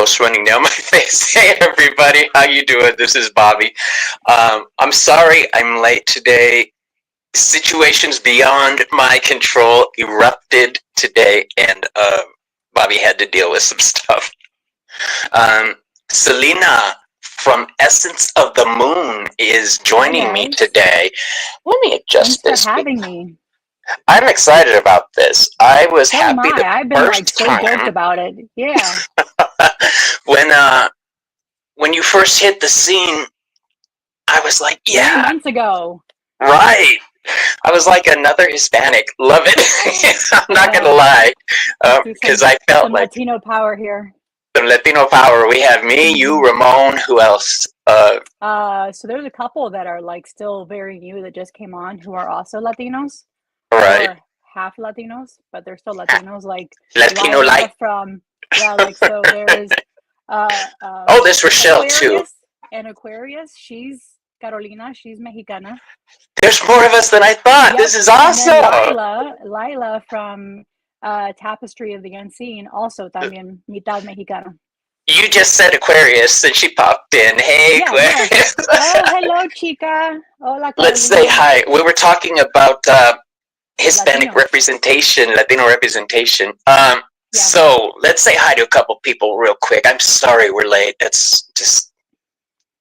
almost running down my face. Hey everybody, how you doing? This is Bobby. I'm sorry I'm late today. Situations beyond my control erupted today, and Bobby had to deal with some stuff. Um, Celina from Essence of the Moon is Hi joining me guys. today. Let me Thanks adjust for this. having me. I'm excited about this. I was So am happy I. the I've been like first so stoked time about it. Yeah. when when you first hit the scene. I was like, 3 yeah, months ago. right. I was like another Hispanic. Love it. I'm not gonna Yeah. lie, Let's do because I felt some like Latino power here. some Latino power. We have me, you, hmm Ramon. Who else? So there's a couple that are like still very new that just came on who are also Latinos Right. or half Latinos, but they're still Latinos. Like Latino Lila light. from like so there's Oh, there's Rochelle too. Aquarius. She's Carolina. She's Mexicana. There's more of us than I thought. Yep. This is And then awesome. Lila from Tapestry of the Unseen, also también mitad mexicana. You just said Aquarius, and she popped in. Hey, Yeah, yeah. Aquarius. Oh, hello, chica. Hola, Let's say Carolina. hi. We were talking about Hispanic Latinos. representation, Latino representation. Yeah. So let's say hi to a couple people real quick. I'm sorry we're late. It's just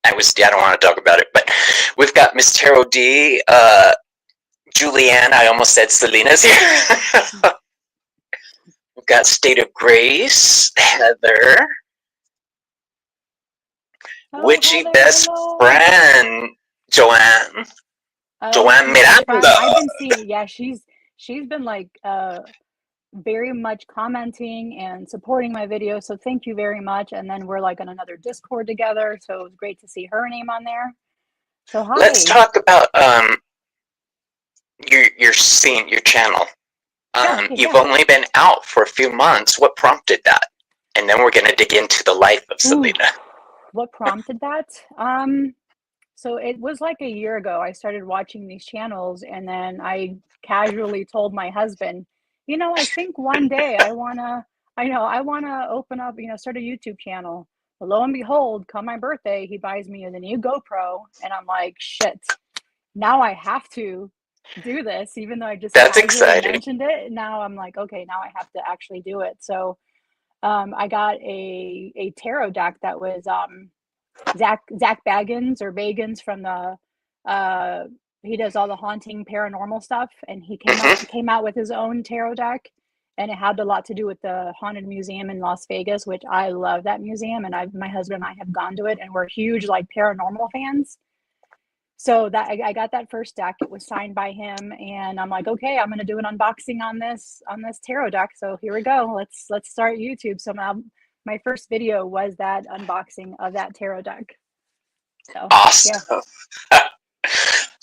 I don't want to talk about it, but we've got Miss Taro D, Julianne. I almost said Celina's here. We've got State of Grace, Heather, Oh, Witchy Heather, Best hello. Friend, Joanne, Oh, Joanne best friend. Miranda. I've been seeing. Yeah, she's been like very much commenting and supporting my videos. So thank you very much. And then we're like on another Discord together. So it was great to see her name on there. So Let's hi. talk about your scene, your channel. Yeah, yeah, You've yeah. only been out for a few months. What prompted that? And then we're going to dig into the life of Ooh, Celina. what prompted that? So it was like a year ago. I started watching these channels, and then I casually told my husband, I think one day I wanna open up, start a YouTube channel. But lo and behold, come my birthday, he buys me the new GoPro, and I'm like, shit. Now I have to do this, even though I just That's casually exciting. mentioned it. Now I'm like, okay, now I have to actually do it. So I got a tarot deck that was Zach Baggins or Bagans from the uh he does all the haunting paranormal stuff, and he Mm-hmm. came out with his own tarot deck, and it had a lot to do with the haunted museum in Las Vegas, which I love that museum, and my husband and I have gone to it, and we're huge like paranormal fans. So that I got that first deck. It was signed by him, and I'm like, okay, I'm gonna do an unboxing on this tarot deck. So here we go. Let's start YouTube. So my first video was that unboxing of that tarot deck. So yeah, Awesome.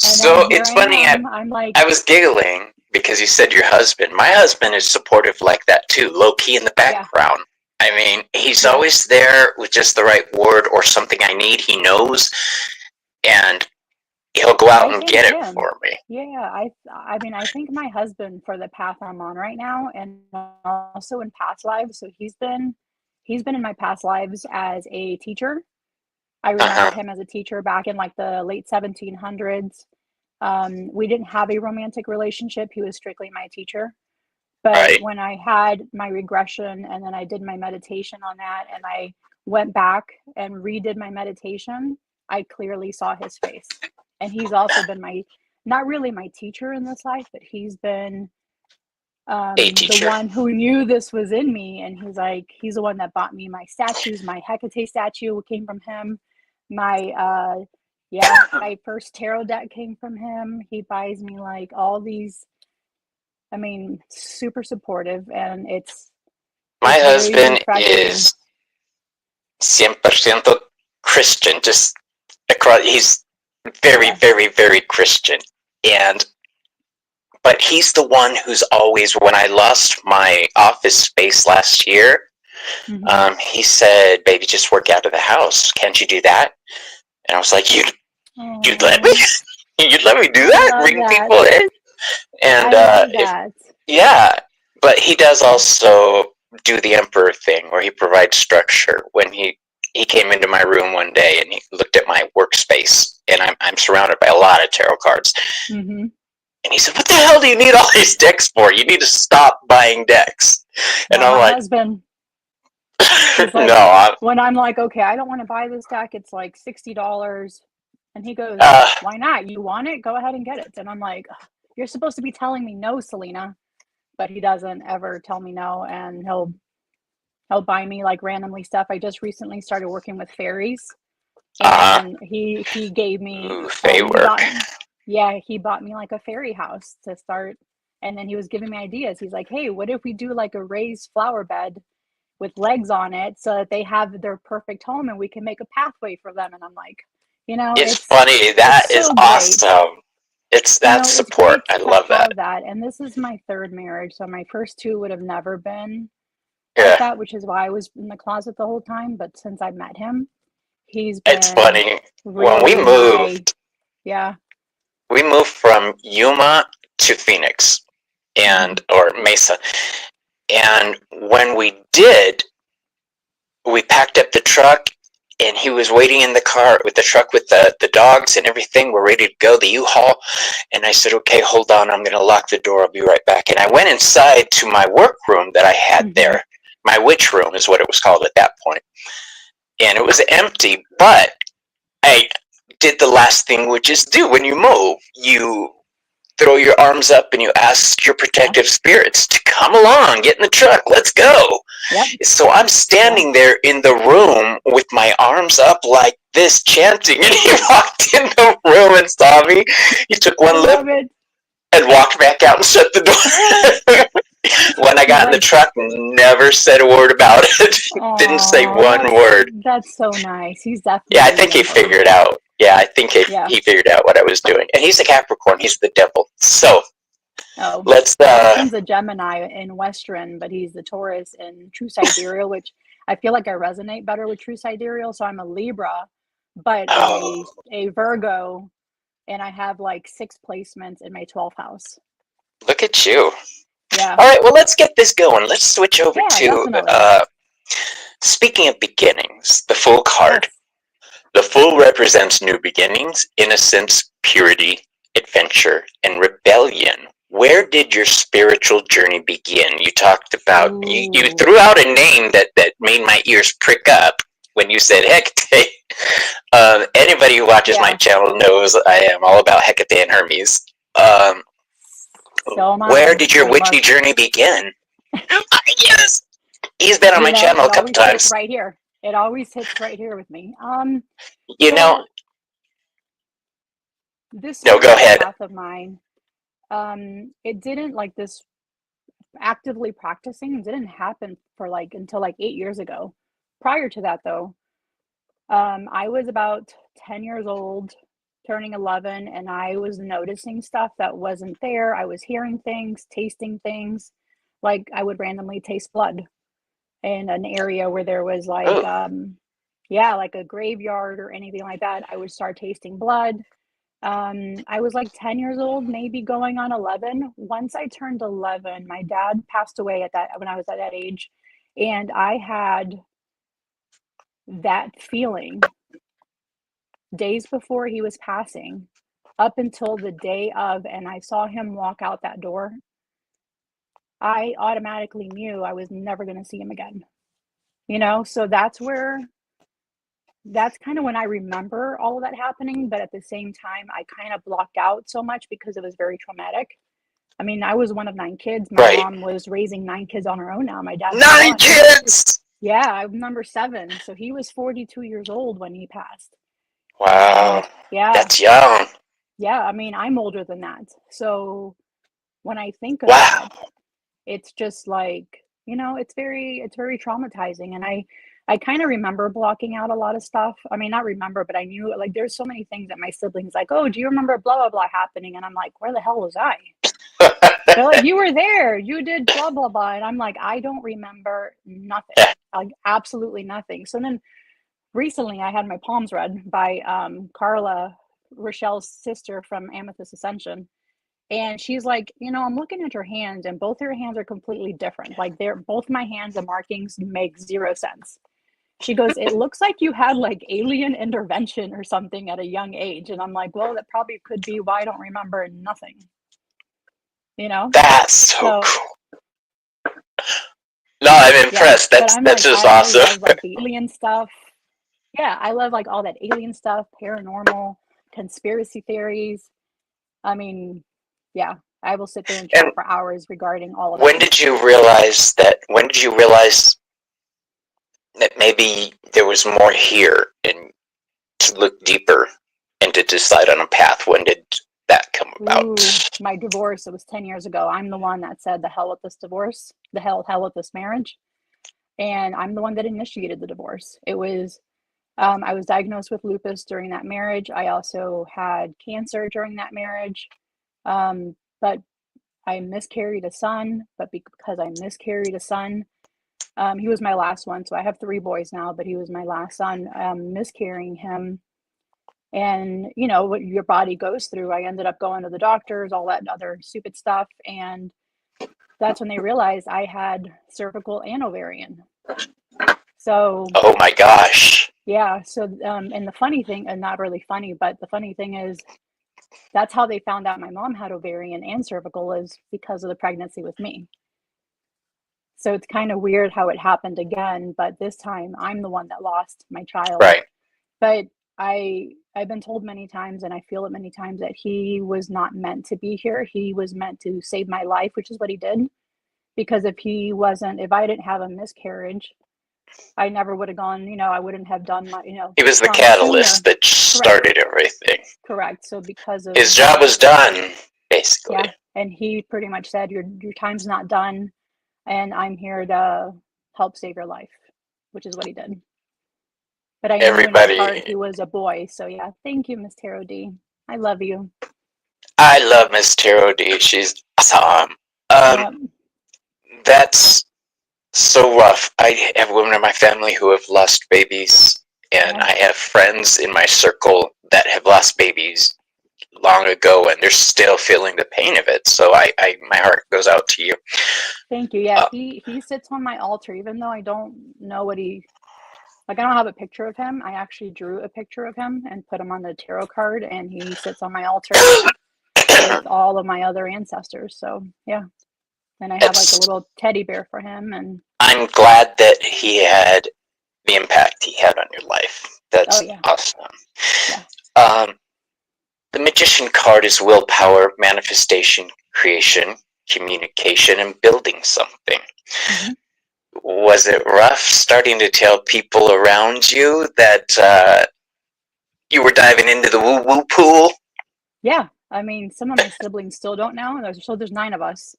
and then So here it's I funny. am. I'm like, I was giggling because you said your husband. My husband is supportive like that too, low key in the yeah, background. I mean, he's yeah. always there with just the right word or something I need. He knows, and he'll go out I and thank get it him. for me. Yeah, I mean, I thank my husband for the path I'm on right now, and also in past lives. So he's been in my past lives as a teacher. I Uh remember huh. him as a teacher back in like the late 1700s. We didn't have a romantic relationship. He was strictly my teacher. But Right. when I had my regression and then I did my meditation on that and I went back and redid my meditation, I clearly saw his face. And he's also been not really my teacher in this life, but he's been A the teacher. one who knew this was in me. And he's the one that bought me my statues. My Hecate statue came from him. My, yeah, my first tarot deck came from him. He buys me like all these, I mean, super supportive, and My it's very husband refreshing. is 100% Christian. Just across, he's very, Yeah. very, very Christian, and but he's the one who's always. When I lost my office space last year, hmm he said, "Baby, just work out of the house. Can't you do that?" And I was like, you'd let me, Oh, you'd let me do I that, love bring that. people in, and I love if that. yeah, but he does also do the emperor thing where he provides structure. When he came into my room one day and he looked at my workspace, and I'm surrounded by a lot of tarot cards. Mm-hmm. And he said, "What the hell do you need all these decks for? You need to stop buying decks." And Well, I'm my like, husband, he's "No, like, when I'm like, okay, I don't want to buy this deck, it's like $60. And he goes, uh, why not? You want it? Go ahead and get it. And I'm like, you're supposed to be telling me no, Celina. But he doesn't ever tell me no, and he'll buy me like randomly stuff. I just recently started working with fairies, uh, and he gave me Fey he work. bought he bought me like a fairy house to start, and then he was giving me ideas. He's like, hey, what if we do like a raised flower bed with legs on it so that they have their perfect home and we can make a pathway for them? And I'm like, It's funny. That it's is so great. awesome. That's It's support. great I to love that. have that. And this is my third marriage, so my first two would have never been like Yeah, that, which is why I was in the closet the whole time. But since I met him, he's it's been funny. When really yeah. we moved from Yuma to Phoenix, Hmm. and or Mesa, and when we did, we packed up the truck, and he was waiting in the car with the truck with the dogs and everything. We're ready to go, the U-Haul. And I said, okay, hold on. I'm going to lock the door. I'll be right back. And I went inside to my work room that I had Hmm. there. My witch room is what it was called at that point. And it was empty, but I did the last thing witches do when you move. You throw your arms up and you ask your Yeah. protective spirits to come along, get in the truck, let's go. Yep. So I'm standing there in the room with my arms up like this, chanting, and he walked in the room and saw me. He took I one love lift it. and walked back out and shut the door. When I He's got in the like, truck, never said a word about it. Didn't say oh, one word. that's so nice. He's Yeah, I definitely think he Leo. figured out. Yeah, I think Yeah. he figured out what I was doing. And he's a Capricorn. He's the devil. So Oh, let's. my husband's a Gemini in Western, but he's the Taurus in True Sidereal, which I feel like I resonate better with True Sidereal. So I'm a Libra, but Oh, a Virgo, and I have like 6 placements in my 12th house. look at you. Yeah. All right, well, let's get this going. Let's switch over Yeah, to definitely. speaking of beginnings, the Fool card. Yes. The Fool represents new beginnings, innocence, purity, adventure, and rebellion. Where did your spiritual journey begin? You talked about, you Ooh. threw out a name that made my ears prick up when you said Hecate. Anybody who watches my Yeah. channel knows I am all about Hecate and Hermes. Um, So am where I, did your pretty witchy much. journey begin? Yes, he's been on my channel a It couple always hits times. right here. It always hits right here with me. You know, So this no, go spiritual ahead. path of mine, it didn't like this actively practicing didn't happen for like until like 8 years ago. Prior to that, though, I was about 10 years old, turning 11, and I was noticing stuff that wasn't there. I was hearing things, tasting things. Like I would randomly taste blood in an area where there was like, Oh, yeah, like a graveyard or anything like that. I would start tasting blood. I was like 10 years old, maybe going on 11. Once I turned 11, my dad passed away at that when I was at that age, and I had that feeling days before he was passing up until the day of, and I saw him walk out that door. I automatically knew I was never going to see him again. So that's kind of when I remember all of that happening, but at the same time I kind of blocked out so much because it was very traumatic. I mean, I was one of 9 kids. My right. mom was raising 9 kids on her own now. My dad's Nine gone. kids! Yeah, I'm number 7. So he was 42 years old when he passed. Wow, And yeah, that's young. yeah, I mean, I'm older than that. So when I think of Wow. that, it's just like, it's very traumatizing. And I kind of remember blocking out a lot of stuff. I mean, not remember, but I knew like there's so many things that my siblings like, oh, do you remember blah blah blah happening? And I'm like, where the hell was I? They're like, you were there, you did blah blah blah, and I'm like, I don't remember nothing, like absolutely nothing. So then recently, I had my palms read by Carla, Rochelle's sister from Amethyst Ascension, And she's like, I'm looking at your hands, and both your hands are completely different. Like, they're both my hands, the markings make zero sense. She goes, it looks like you had like alien intervention or something at a young age. And I'm like, well, that probably could be why I don't remember nothing, you know? That's so So cool. No, I'm yeah, impressed. but I'm That's like, just I awesome. love like the alien stuff. Yeah, I love like all that alien stuff, paranormal, conspiracy theories. I mean, yeah, I will sit there and And chat for hours regarding all of when it. did you realize that? When did you realize that maybe there was more here, and to look deeper and to decide on a path? When did that come about? Ooh, my divorce, it was 10 years ago. I'm the one that said the hell with this divorce, the hell with this marriage. And I'm the one that initiated the divorce. It was, I was diagnosed with lupus during that marriage. I also had cancer during that marriage. But I miscarried a son, but because I miscarried a son, he was my last one. So I have 3 boys now, but he was my last son. Miscarrying him, and what your body goes through. I ended up going to the doctors, all that other stupid stuff, and that's when they realized I had cervical and ovarian. So Oh my gosh. yeah, so and the funny thing, and not really funny, but the funny thing is that's how they found out my mom had ovarian and cervical, is because of the pregnancy with me. So it's kind of weird how it happened again, but this time I'm the one that lost my child. Right. But I've been told many times, and I feel it many times, that he was not meant to be here. He was meant to save my life, which is what he did. Because if I didn't have a miscarriage, I never would have gone, I wouldn't have done my, He was the trauma senior. catalyst that Correct. started everything. Correct. So because of His job was done, basically. yeah, and he pretty much said, your time's not done, and I'm here to help save your life, which is what he did. But I knew in my heart Everybody, he was a boy. So yeah, thank you, Miss Tarot D. I love you. I love Miss Tarot D. She's awesome. Um, Yeah. that's so rough. I have women in my family who have lost babies, and Yeah. I have friends in my circle that have lost babies long ago, and they're still feeling the pain of it. So my heart goes out to you. Thank you. Yeah, he sits on my altar, even though I don't know what I don't have a picture of him. I actually drew a picture of him and put him on the tarot card, and he sits on my altar with all of my other ancestors. So yeah. And I have like a It's. little teddy bear for him, and I'm glad that he had the impact he had on your life. oh That's yeah. awesome. Yeah. The Magician card is willpower, manifestation, creation, communication, and building something. Mm-hmm. Was it rough starting to tell people around you that you were diving into the woo-woo pool? Yeah. I mean, some of my siblings still don't know. There's 9 of us.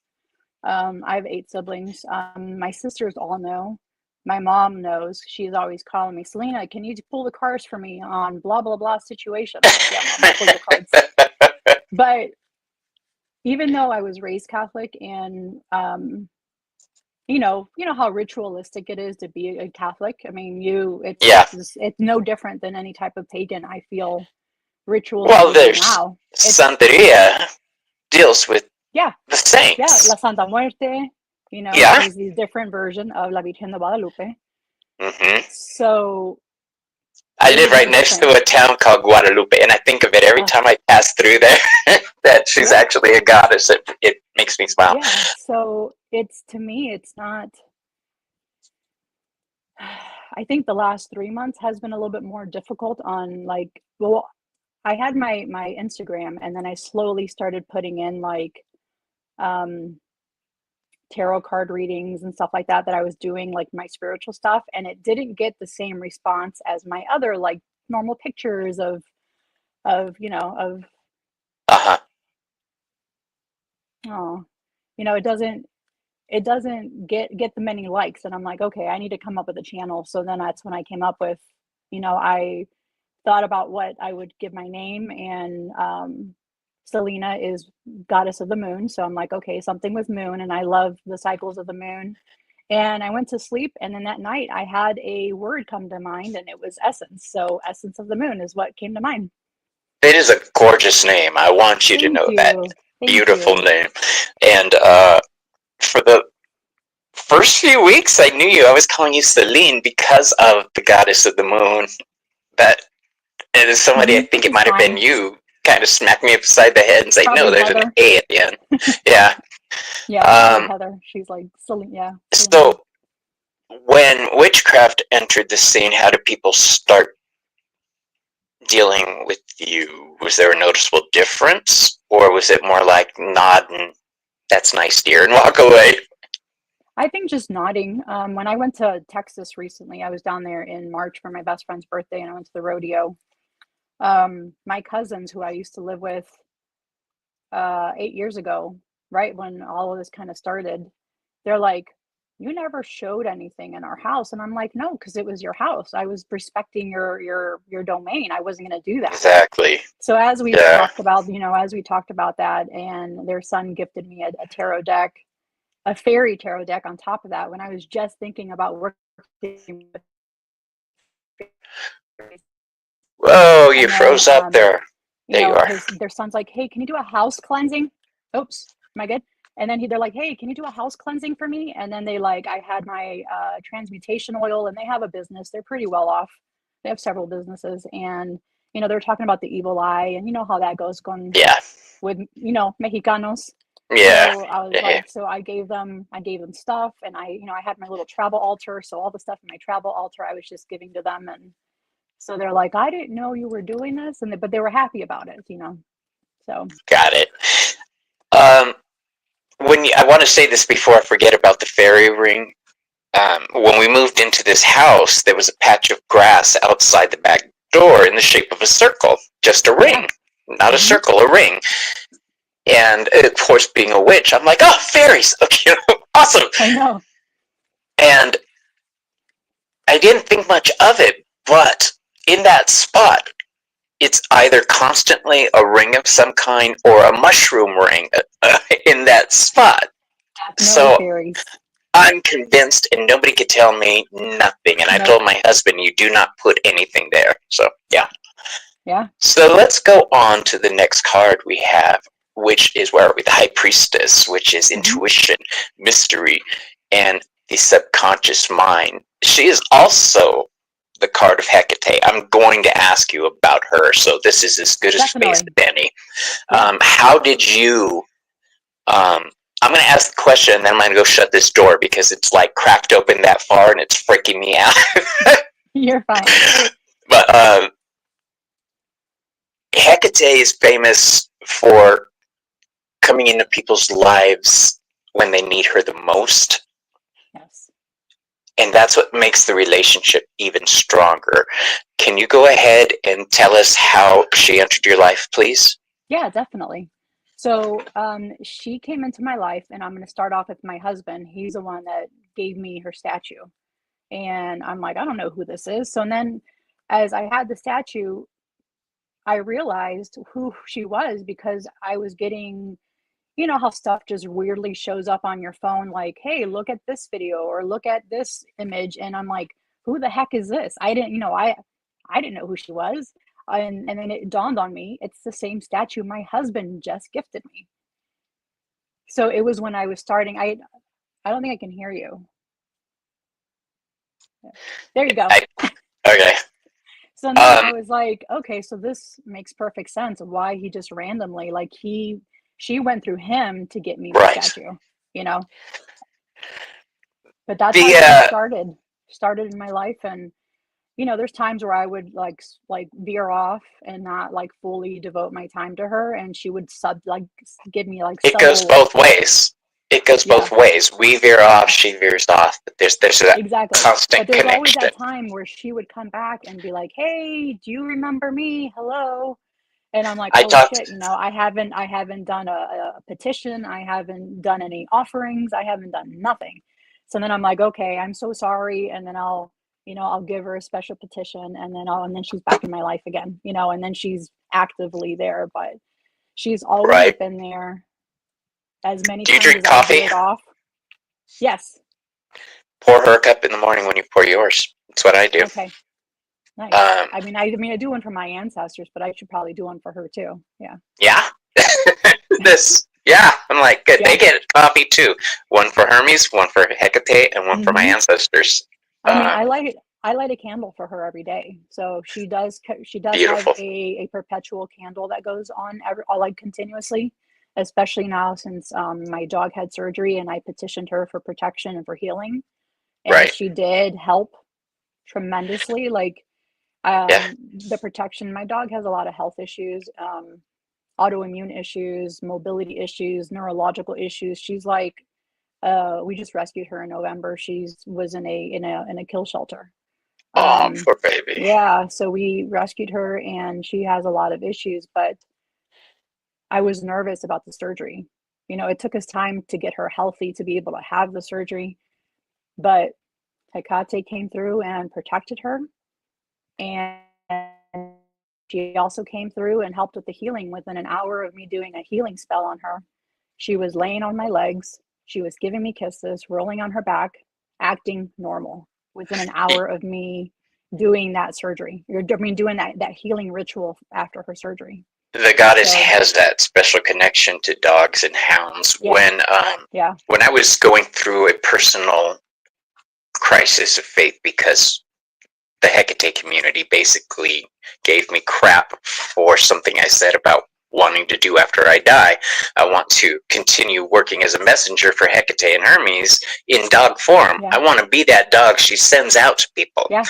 I have 8 siblings. My sisters all know. My mom knows. She's always calling me, Celina, can you pull the cards for me on blah, blah, blah situation? I'm like, yeah, mom, I'll pull your cards. But even though I was raised Catholic, and, how ritualistic it is to be a Catholic. I mean, Yeah. it's no different than any type of pagan. I feel rituals that Well, we do there's now. Santeria deals with Yeah, the yeah, saints. La Santa Muerte. Yeah. There's these different versions of La Virgen de Guadalupe. Hmm. So I it live would right be next different. to a town called Guadalupe, and I think of it every Uh, time I pass through there. That she's yeah, actually a goddess. It makes me smile. yeah. So to me, it's not. I think the last 3 months has been a little bit more difficult on like, well, I had my Instagram, and then I slowly started putting in like um tarot card readings and stuff like that I was doing, like my spiritual stuff, and it didn't get the same response as my other like normal pictures of Uh huh. oh, it doesn't get the many likes, and I'm like, okay, I need to come up with a channel. So then that's when I came up with, I thought about what I would give my name, and Celina is goddess of the moon. So I'm like, okay, something with moon, and I love the cycles of the moon. And I went to sleep, and then that night I had a word come to mind, and it was essence. So essence of the moon is what came to mind. It is a gorgeous name. I want you to Thank know that. you. Thank Beautiful you. name. And for the first few weeks I knew you, I was calling you Celine because of the goddess of the moon. That it is somebody, I think Which it is might have been fine. you, kind of smacked me upside the head and say, no, Probably there's an Heather. A at the end. Yeah. Yeah, probably Um, Heather. She's like Selena. Yeah, Selena. so when witchcraft entered the scene, how did people start dealing with you? Was there a noticeable difference, or was it more like nod and that's nice, dear, and walk away? I think just nodding. When I went to Texas recently, I was down there in March for my best friend's birthday, and I went to the rodeo. My cousins, who I used to live with 8 years ago, right when all of this kind of started, they're like, "You never showed anything in our house," and I'm like, "No, because it was your house. I was respecting your domain. I wasn't going to do that." Exactly. So as we Yeah. talked about, as we talked about that, and their son gifted me a tarot deck, a fairy tarot deck on top of that, when I was just thinking about working with fairies. Whoa, you And then froze up there. There you are. his their son's like, "Hey, can you do a house cleansing?" Oops, am I good? And then they're like, "Hey, can you do a house cleansing for me?" And then I had my transmutation oil, and they have a business. They're pretty well off. They have several businesses, and they're talking about the evil eye, and you know how that goes going Yeah. with Mexicanos. Yeah. So I was Yeah. like, so I gave them stuff, and I had my little travel altar. So all the stuff in my travel altar, I was just giving to them, and so they're like, I didn't know you were doing this, but they were happy about it. So Got it. Um, I want to say this before I forget about the fairy ring. When we moved into this house, there was a patch of grass outside the back door in the shape of a circle, just a yeah, ring, not a hmm circle, a ring. And of course, being a witch, I'm like, oh, fairies, okay, awesome. I know. And I didn't think much of it, but in that spot, it's either constantly a ring of some kind or a mushroom ring in that spot. Definitely So fairies. I'm convinced, and nobody could tell me nothing. And I Nope. told my husband, you do not put anything there. So, yeah. Yeah. So let's go on to the next card we have, which is where are we? The High Priestess, which is hmm intuition, mystery, and the subconscious mind. She is also the card of Hecate. I'm going to ask you about her, so this is as good a space Definitely. as any. Yeah. How did you? I'm going to ask the question, and then I'm going to go shut this door because it's like cracked open that far, and it's freaking me out. You're fine. But Hecate is famous for coming into people's lives when they need her the most. Yes. And that's what makes the relationship even stronger. Can you go ahead and tell us how she entered your life, please? Yeah, definitely. So she came into my life, and I'm going to start off with my husband. He's the one that gave me her statue. And I'm like, I don't know who this is. So then, as I had the statue, I realized who she was because I was getting, how stuff just weirdly shows up on your phone, like, hey, look at this video or look at this image. And I'm like, who the heck is this? I didn't know who she was. And then it dawned on me, it's the same statue my husband just gifted me. So it was when I was starting. I don't think I can hear you. There you go. Okay. So then I Um, was like, okay, so this makes perfect sense of why he just randomly, like, she went through him to get me the right. statue, you know. But that's how The she started in my life. And there's times where I would like veer off and not like fully devote my time to her, and she would give me like it goes subtle. both ways. It goes Yeah, both ways. We veer off, yeah, she veers off, but there's that exactly. But constant there's always connection. that time where she would come back and be like, hey, do you remember me? Hello. And I'm like, I oh talked shit, I haven't done a petition, I haven't done any offerings, I haven't done nothing. So then I'm like, okay, I'm so sorry. And then I'll give her a special petition, and then she's back in my life again, and then she's actively there. But she's always right. been there as many Do you times drink as I coffee? veered off. Yes. Pour her a cup in the morning when you pour yours. That's what I do. Okay. Nice. Um, I do one for my ancestors, but I should probably do one for her too. Yeah. yeah. this Yeah, I'm like, good. Yeah. They get coffee too. One for Hermes, one for Hecate, and one for my Hmm. ancestors. I mean, Um, I light a candle for her every day. So she does have Beautiful. a perpetual candle that goes on like continuously, especially now since my dog had surgery and I petitioned her for protection and for healing, and Right. she did help tremendously. Like Yeah. the protection. My dog has a lot of health issues, autoimmune issues, mobility issues, neurological issues. She's like, we just rescued her in November. She was in a kill shelter. Oh, Um, poor baby. yeah, so we rescued her and she has a lot of issues, but I was nervous about the surgery. You know, it took us time to get her healthy to be able to have the surgery, but Hecate came through and protected her. And she also came through and helped with the healing within an hour of me doing a healing spell on her. She was laying on my legs. She was giving me kisses, rolling on her back, acting normal within an hour of me doing that surgery. I mean, doing that healing ritual after her surgery. The goddess So, has that special connection to dogs and hounds. yeah, yeah, When I was going through a personal crisis of faith because the Hecate community basically gave me crap for something I said about wanting to do after I die. I want to continue working as a messenger for Hecate and Hermes in dog form. yeah, I want to be that dog she sends out to people. yeah.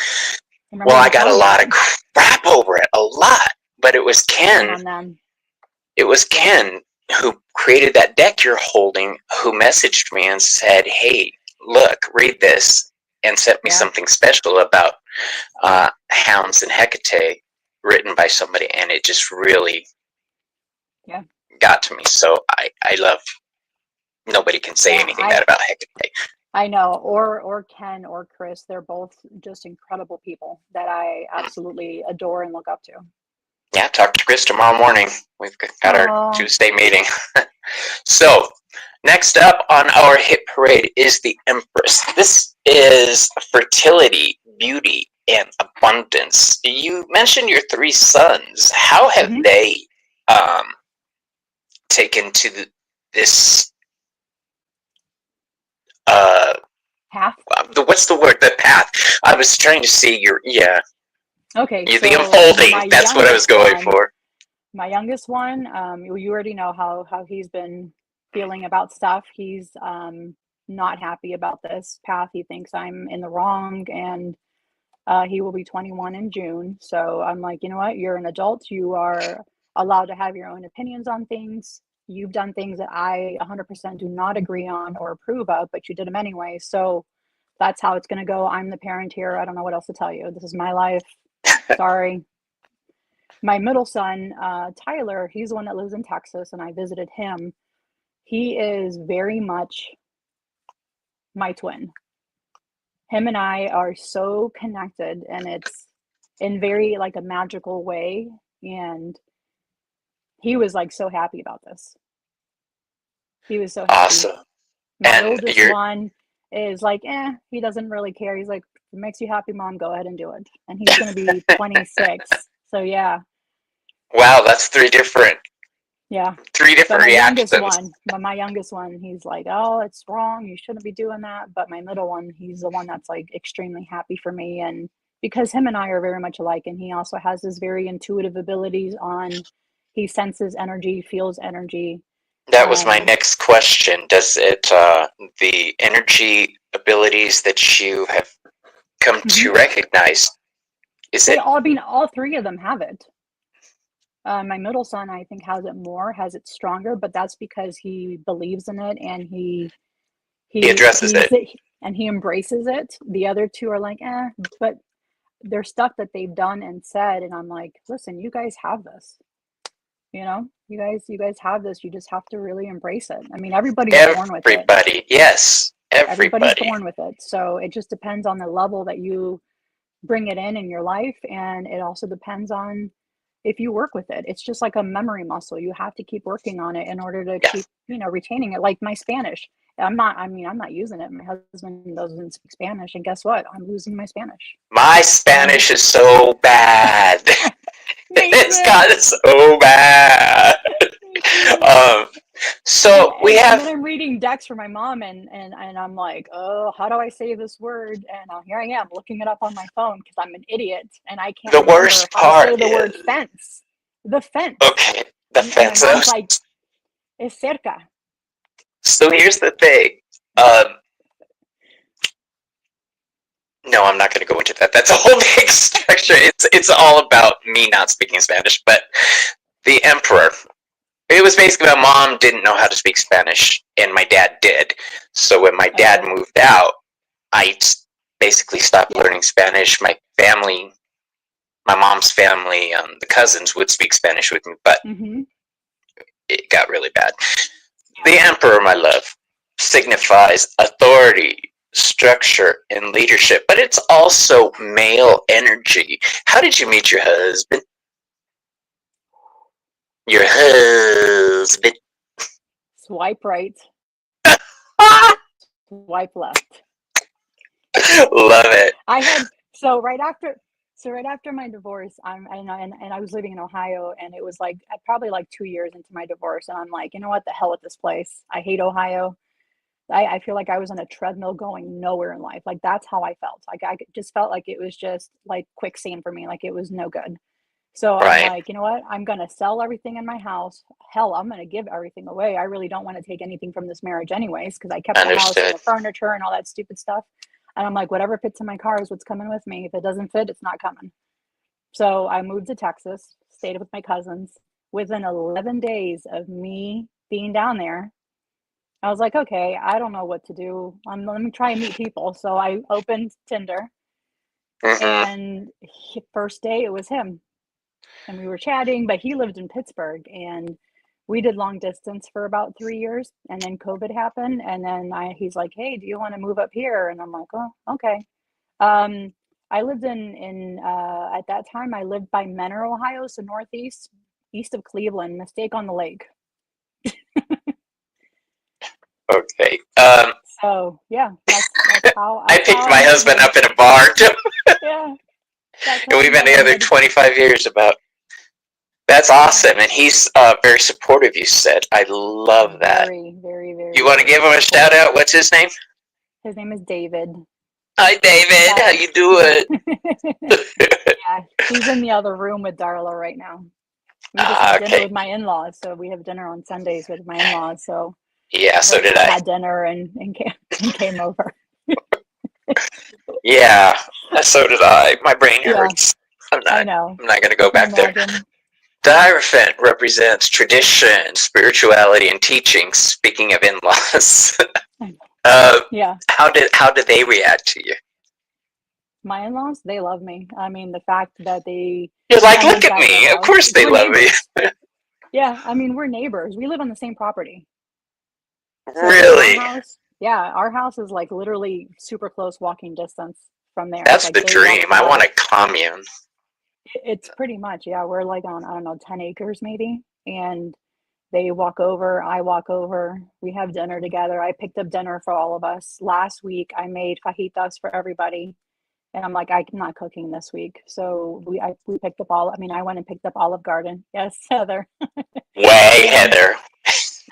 I remember Well, I you got a telling me lot that. of crap over it, a lot. But it was Shame Ken. on them. It was Yeah, Ken who created that deck you're holding, who messaged me and said, "Hey, look, read this," and sent me yeah, something special about Hounds and Hecate, written by somebody, and it just really yeah, got to me. So I love. Nobody can say yeah. anything bad about Hecate. I know, or Ken or Chris, they're both just incredible people that I absolutely adore and look up to. Yeah, talk to Chris tomorrow morning. We've got our Oh, Tuesday meeting. So, next up on our hit parade is the Empress. This is fertility, beauty, and abundance. You mentioned your three sons. How have hmm. they um, taken to this? Uh, Half. what's the word? The path. I was trying to see your Okay, the so unfolding. That's what I was going for. my youngest one, you already know how he's been feeling about stuff. He's not happy about this path. He thinks I'm in the wrong, and he will be 21 in June. So I'm like, you know what? You're an adult. You are allowed to have your own opinions on things. You've done things that I 100% do not agree on or approve of, but you did them anyway. So that's how it's going to go. I'm the parent here. I don't know what else to tell you. This is my life. Sorry. My middle son, Tyler, he's the one that lives in Texas, and I visited him. He is very much my twin. Him and I are so connected, and it's in very like a magical way. And he was like so happy about this. He was so happy. Awesome. My And oldest you're one is like, he doesn't really care. He's like, if it makes you happy, mom, go ahead and do it. And he's going to be 26. So yeah, wow. That's three different yeah. But reactions. my youngest one, he's like, oh, it's wrong. You shouldn't be doing that. But my middle one, he's the one that's like extremely happy for me. And because him and I are very much alike, and he also has this very intuitive abilities on, he senses energy, feels energy. That was my Um, next question. Does it, the energy abilities that you have come mhm. to recognize, is They it all, I mean, all three of them have it. My middle son, I think, has it more, has it stronger, but that's because he believes in it and he addresses it? he embraces it. The other two are like, but there's stuff that they've done and said, and I'm like, listen, you guys have this. You guys have this. You just have to really embrace it. I mean, everybody's born with it. Everybody, yes, Everybody's everybody. born with it. So it just depends on the level that you bring it in your life, and it also depends on if you work with it. It's just like a memory muscle. You have to keep working on it in order to Yeah. keep, retaining it. Like my Spanish. I'm not using it. My husband doesn't speak Spanish, and guess what? I'm losing my Spanish. My And Spanish is so bad. me It's too. gotten so bad. Me too. Um, So we And then have I'm reading decks for my mom, and I'm like, oh, how do I say this word? And here I am looking it up on my phone because I'm an idiot and I can't the remember worst how to say part the word is fence. The fence. okay, the And my fence. mom's like, es cerca. So here's the thing. Um, no, I'm not going to go into that. That's a whole big structure. It's all about me not speaking Spanish. But the emperor. It was basically my mom didn't know how to speak Spanish, and my dad did. So when my dad Oh, moved out, I basically stopped yeah. learning Spanish. My family, my mom's family, the cousins would speak Spanish with me, but Mm-hmm. it got really bad. Yeah. The emperor, my love, signifies authority, structure, and leadership, but it's also male energy. How did you meet your husband? Your husband. Swipe right, swipe left. Love it. I had so right after my divorce, and I was living in Ohio, and it was like probably like 2 years into my divorce, and I'm like, you know what, the hell with this place. I hate Ohio. I feel like I was on a treadmill going nowhere in life. Like that's how I felt. Like I just felt like it was just like quicksand for me. Like it was no good. So I'm Right. like, you know what? I'm gonna sell everything in my house. Hell, I'm gonna give everything away. I really don't want to take anything from this marriage anyways, because I kept the house and Understood. the furniture and all that stupid stuff. And I'm like, whatever fits in my car is what's coming with me. If it doesn't fit, it's not coming. So I moved to Texas, stayed with my cousins. Within 11 days of me being down there, I was like, okay, I don't know what to do. Let me try and meet people. So I opened Tinder, Hmm. and first day it was him. And we were chatting, but he lived in Pittsburgh, and we did long distance for about 3 years. And then COVID happened. And then he's like, hey, do you want to move up here? And I'm like, oh, okay. Um, I lived at that time, I lived by Menor, Ohio, so northeast, east of Cleveland, Mistake on the Lake. Okay. So yeah, I that's how picked I my met husband him. up in a bar, too, Yeah, that's and how I we've been met him. together But 25 years about. That's yeah, awesome, and he's very supportive. You said, I love that. very, very, You very, want to give very him a shout supportive. out? What's his name? His name is David. Hi, David. That How you doing? yeah, he's in the other room with Darla right now. We just had dinner Okay. with my in-laws, so we have dinner on Sundays with my in-laws. So Yeah, so her did son I. had dinner and came over. Yeah, so did I. My brain Yeah, hurts. I'm I not. know. I'm not going to I go can back there. imagine. The Hierophant represents tradition, spirituality, and teaching. Speaking of in-laws, uh, Yeah, how did they react to you? my in-laws, they love me. I mean, the fact that they You're like, come look and at check our me. Of house, course they we're love me. neighbors. Yeah, I mean, we're neighbors. We live on the same property. So like our Really? house, yeah, our house is like literally super close walking distance from theirs. That's Like the they walk dream. I want by. a commune. It's pretty much, yeah, we're like on, I don't know, 10 acres maybe. And they walk over, I walk over, we have dinner together. I picked up dinner for all of us. Last week I made fajitas for everybody. And I'm like, I'm not cooking this week. So we picked up I mean, I went and picked up Olive Garden. Yes, Heather. Way, And Heather.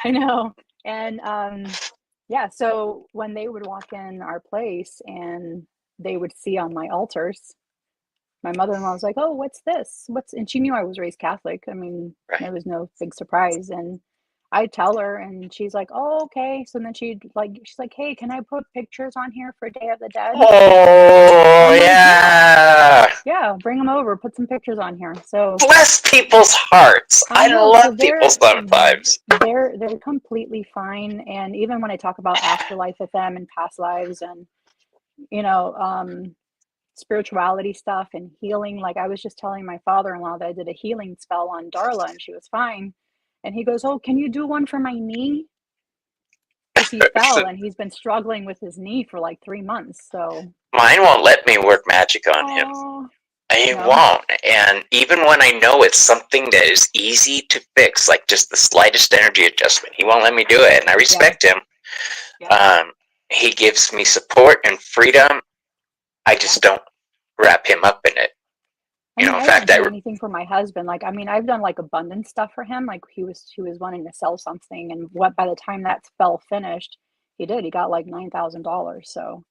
I know. And yeah, so when they would walk in our place and they would see on my altars, my mother-in-law was like, "Oh, what's this? What's?" And she knew I was raised Catholic. I mean, Right. there was no big surprise. And I tell her, and she's like, "Oh, okay." So then she's like, "Hey, can I put pictures on here for Day of the Dead?" Oh, I'm like, "Yeah, yeah. yeah, bring them over, put some pictures on here." So Bless people's hearts. I I know. So love people sometimes. they're completely fine. And even when I talk about afterlife with them and past lives, and you know, spirituality stuff and healing. Like I was just telling my father-in-law that I did a healing spell on Darla and she was fine. And he goes, "Oh, can you do one for my knee?" Because he fell and he's been struggling with his knee for like 3 months. So, Mine won't let me work magic on him. oh, It no, won't. And even when I know it's something that is easy to fix, like just the slightest energy adjustment, he won't let me do it. And I yeah, respect him. yeah, Um, he gives me support and freedom. I yeah, just don't wrap him up in it. I mean, In I fact, haven't done anything for my husband. Like, I mean, I've done like abundant stuff for him. Like he was wanting to sell something, and what by the time that spell finished, he did. He got like $9,000. So,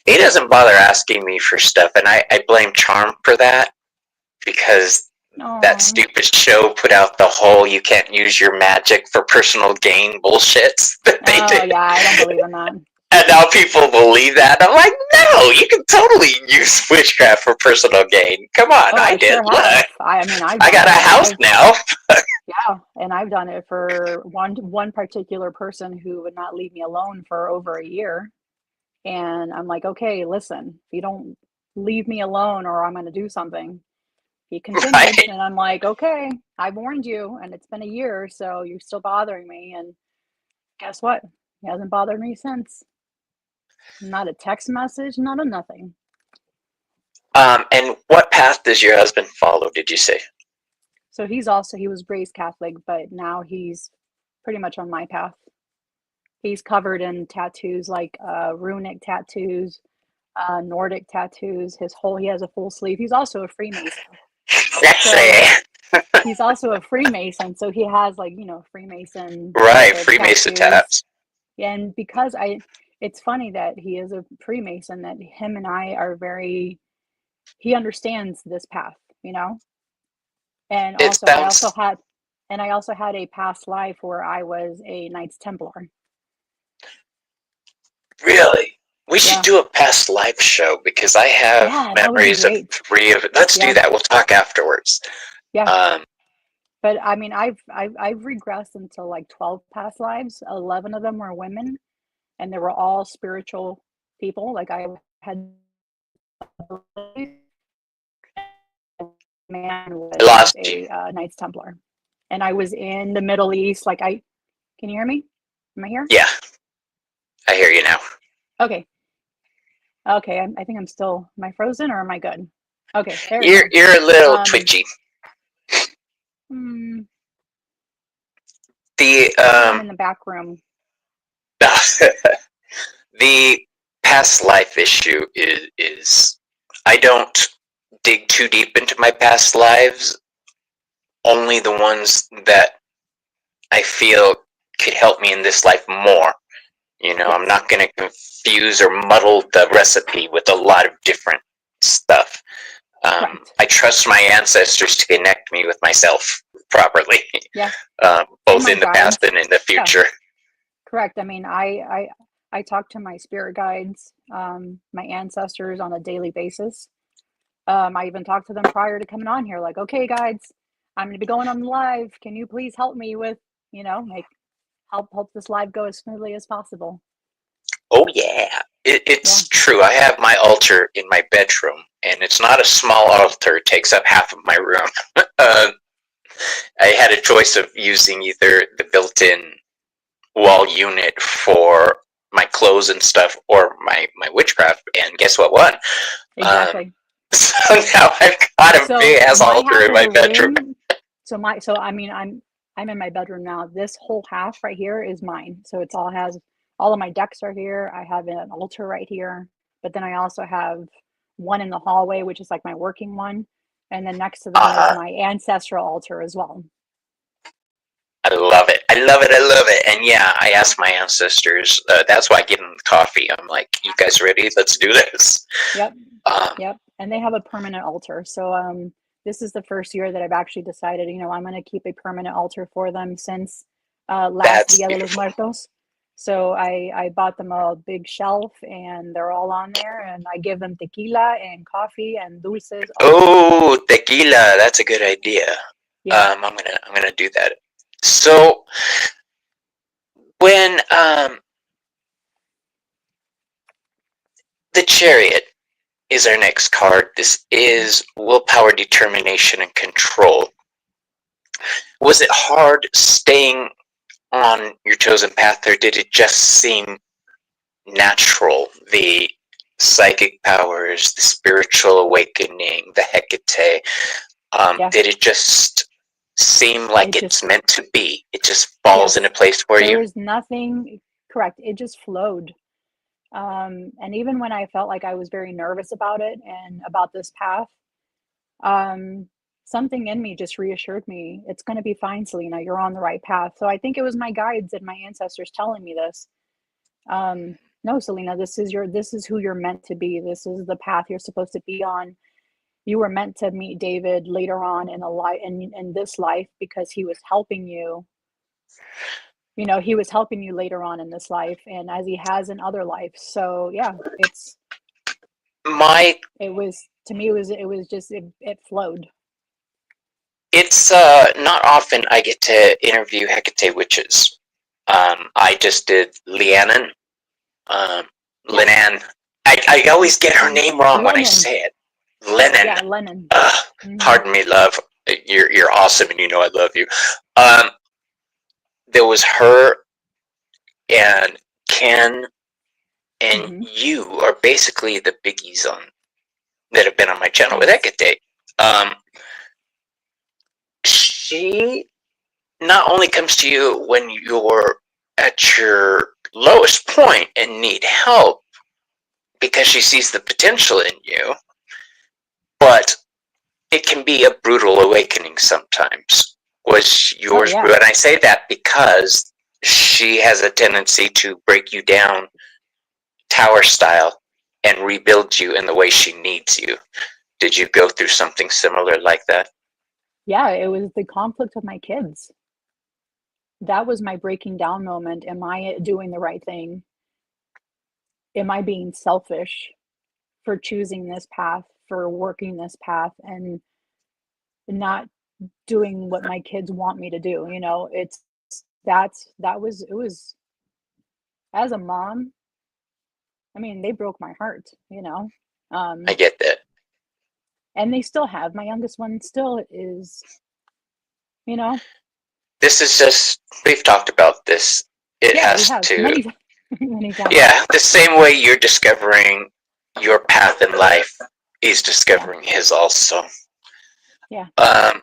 he doesn't bother asking me for stuff, and I blame Charm for that because that oh, stupid show put out the whole "you can't use your magic for personal gain" bullshits that they oh did. yeah, I don't believe in that. And now people believe that. I'm like, no, you can totally use witchcraft for personal gain. Come on, Oh, I I did. sure Look, have. I mean, I've I done got a it, and house now. I've done it for one particular person who would not leave me alone for over a year. And I'm like, okay, listen, if you don't leave me alone, or I'm going to do something. He continued, Right? and I'm like, okay, I warned you, and it's been a year, so you're still bothering me. And guess what? He hasn't bothered me since. Not a text message, not a nothing. And what path does your husband follow? Did you say? So he was raised Catholic, but now he's pretty much on my path. He's covered in tattoos like runic tattoos, Nordic tattoos. He has a full sleeve. He's also a Freemason. So Actually, he's also a Freemason. So he has like, Freemason right, method Freemason tattoos. tabs. And it's funny that he is a Freemason, that him and I are he understands this path, you know? And It also, sounds I also had a past life where I was a Knights Templar. really. We should Yeah. do a past life show because I have Yeah, that would be memories of great. three of it. Let's do Yeah. that. We'll talk afterwards. Yeah. Um, But I mean, I've regressed into like 12 past lives. 11 of them were women, and they were all spiritual people. Like I had a man I was lost you. a Knights Templar, and I was in the Middle East. Can you hear me? Am I here? Yeah, I hear you now. Okay. Okay. I think I'm still. Am I frozen or am I good? Okay. There we You're go. you're a little Um. twitchy. Hmm, The maybe I'm in the back room. the past life issue is I don't dig too deep into my past lives. Only the ones that I feel could help me in this life more. I'm Yes. not going to confuse or muddle the recipe with a lot of different stuff. Correct. I trust my ancestors to connect me with myself properly, Yeah. And both my in the past guides. and in the Yeah. future. Correct. I mean, I talk to my spirit guides, my ancestors on a daily basis. I even talked to them prior to coming on here, like, okay, guides, I'm going to be going on live. Can you please help me with, like help this live go as smoothly as possible? Oh yeah, Yeah. it's true. I have my altar in my bedroom, and it's not a small altar. It takes up half of my room. uh, I had a choice of using either the built-in wall unit for my clothes and stuff, or my witchcraft. And guess what? Won. Um, Exactly. so now I've got a So big ass my altar half in of my the bedroom. room, so I mean, I'm in my bedroom now. This whole half right here is mine. So it's all of my decks are here. I have an altar right here, but then I also have one in the hallway, which is like my working one, and then next to them is Uh-huh. my ancestral altar as well. I love it. I love it. I love it. And yeah, I asked my ancestors. That's why I give them the coffee. I'm like, "You guys ready? Let's do this." Yep. Um, Yep. And they have a permanent altar. So this is the first year that I've actually decided, I'm going to keep a permanent altar for them since last that's Dia de los beautiful. Muertos. So I bought them a big shelf, and they're all on there, and I give them tequila and coffee and dulces all the time. Oh, tequila. That's a good idea. Yeah. I'm gonna do that. So when the chariot is our next card, this Mhm. is willpower, determination, and control. Was it hard staying on your chosen path, or did it just seem natural? The psychic powers, the spiritual awakening, the Hecate. Yeah. Did it just seem like It it's just, meant to be? It just falls into yes, place for there you? was nothing correct. It just flowed. And even when I felt like I was very nervous about it and about this path, um, something in me just reassured me it's going to be fine, Celina. You're on the right path. So I think it was my guides and my ancestors telling me this. No, Celina, this is who you're meant to be. This is the path you're supposed to be on. You were meant to meet David later on in a life in this life because he was helping you. You know, he was helping you later on in this life and as he has in other lives. So yeah, My it was to me it was just it flowed. It's not often I get to interview Hecate witches. I just did Leannan, um, Yeah. Lenan. I always get her name wrong when I Lennon. say it. Lennon. Yeah, Lennon. Hmm. Pardon me, love. You're awesome, and you know I love you. There was her and Ken, and Hmm. you are basically the biggies on that have been on my channel with Yes. Hecate. She not only comes to you when you're at your lowest point and need help because she sees the potential in you, but it can be a brutal awakening sometimes. Was Oh yours, yeah. and I say that because she has a tendency to break you down tower style and rebuild you in the way she needs you. Did you go through something similar like that? Yeah, it was the conflict of my kids. That was my breaking down moment. Am I doing the right thing? Am I being selfish for choosing this path, for working this path and not doing what my kids want me to do? You know, it's that was it was as a mom, I mean, they broke my heart, you know. I Um get that. and they still have. My youngest one still is, you know. This is just, we've talked about this. It Yeah, we has have to, many many times. yeah, the same way you're discovering your path in life, he's Yeah. discovering his also. Yeah. Um,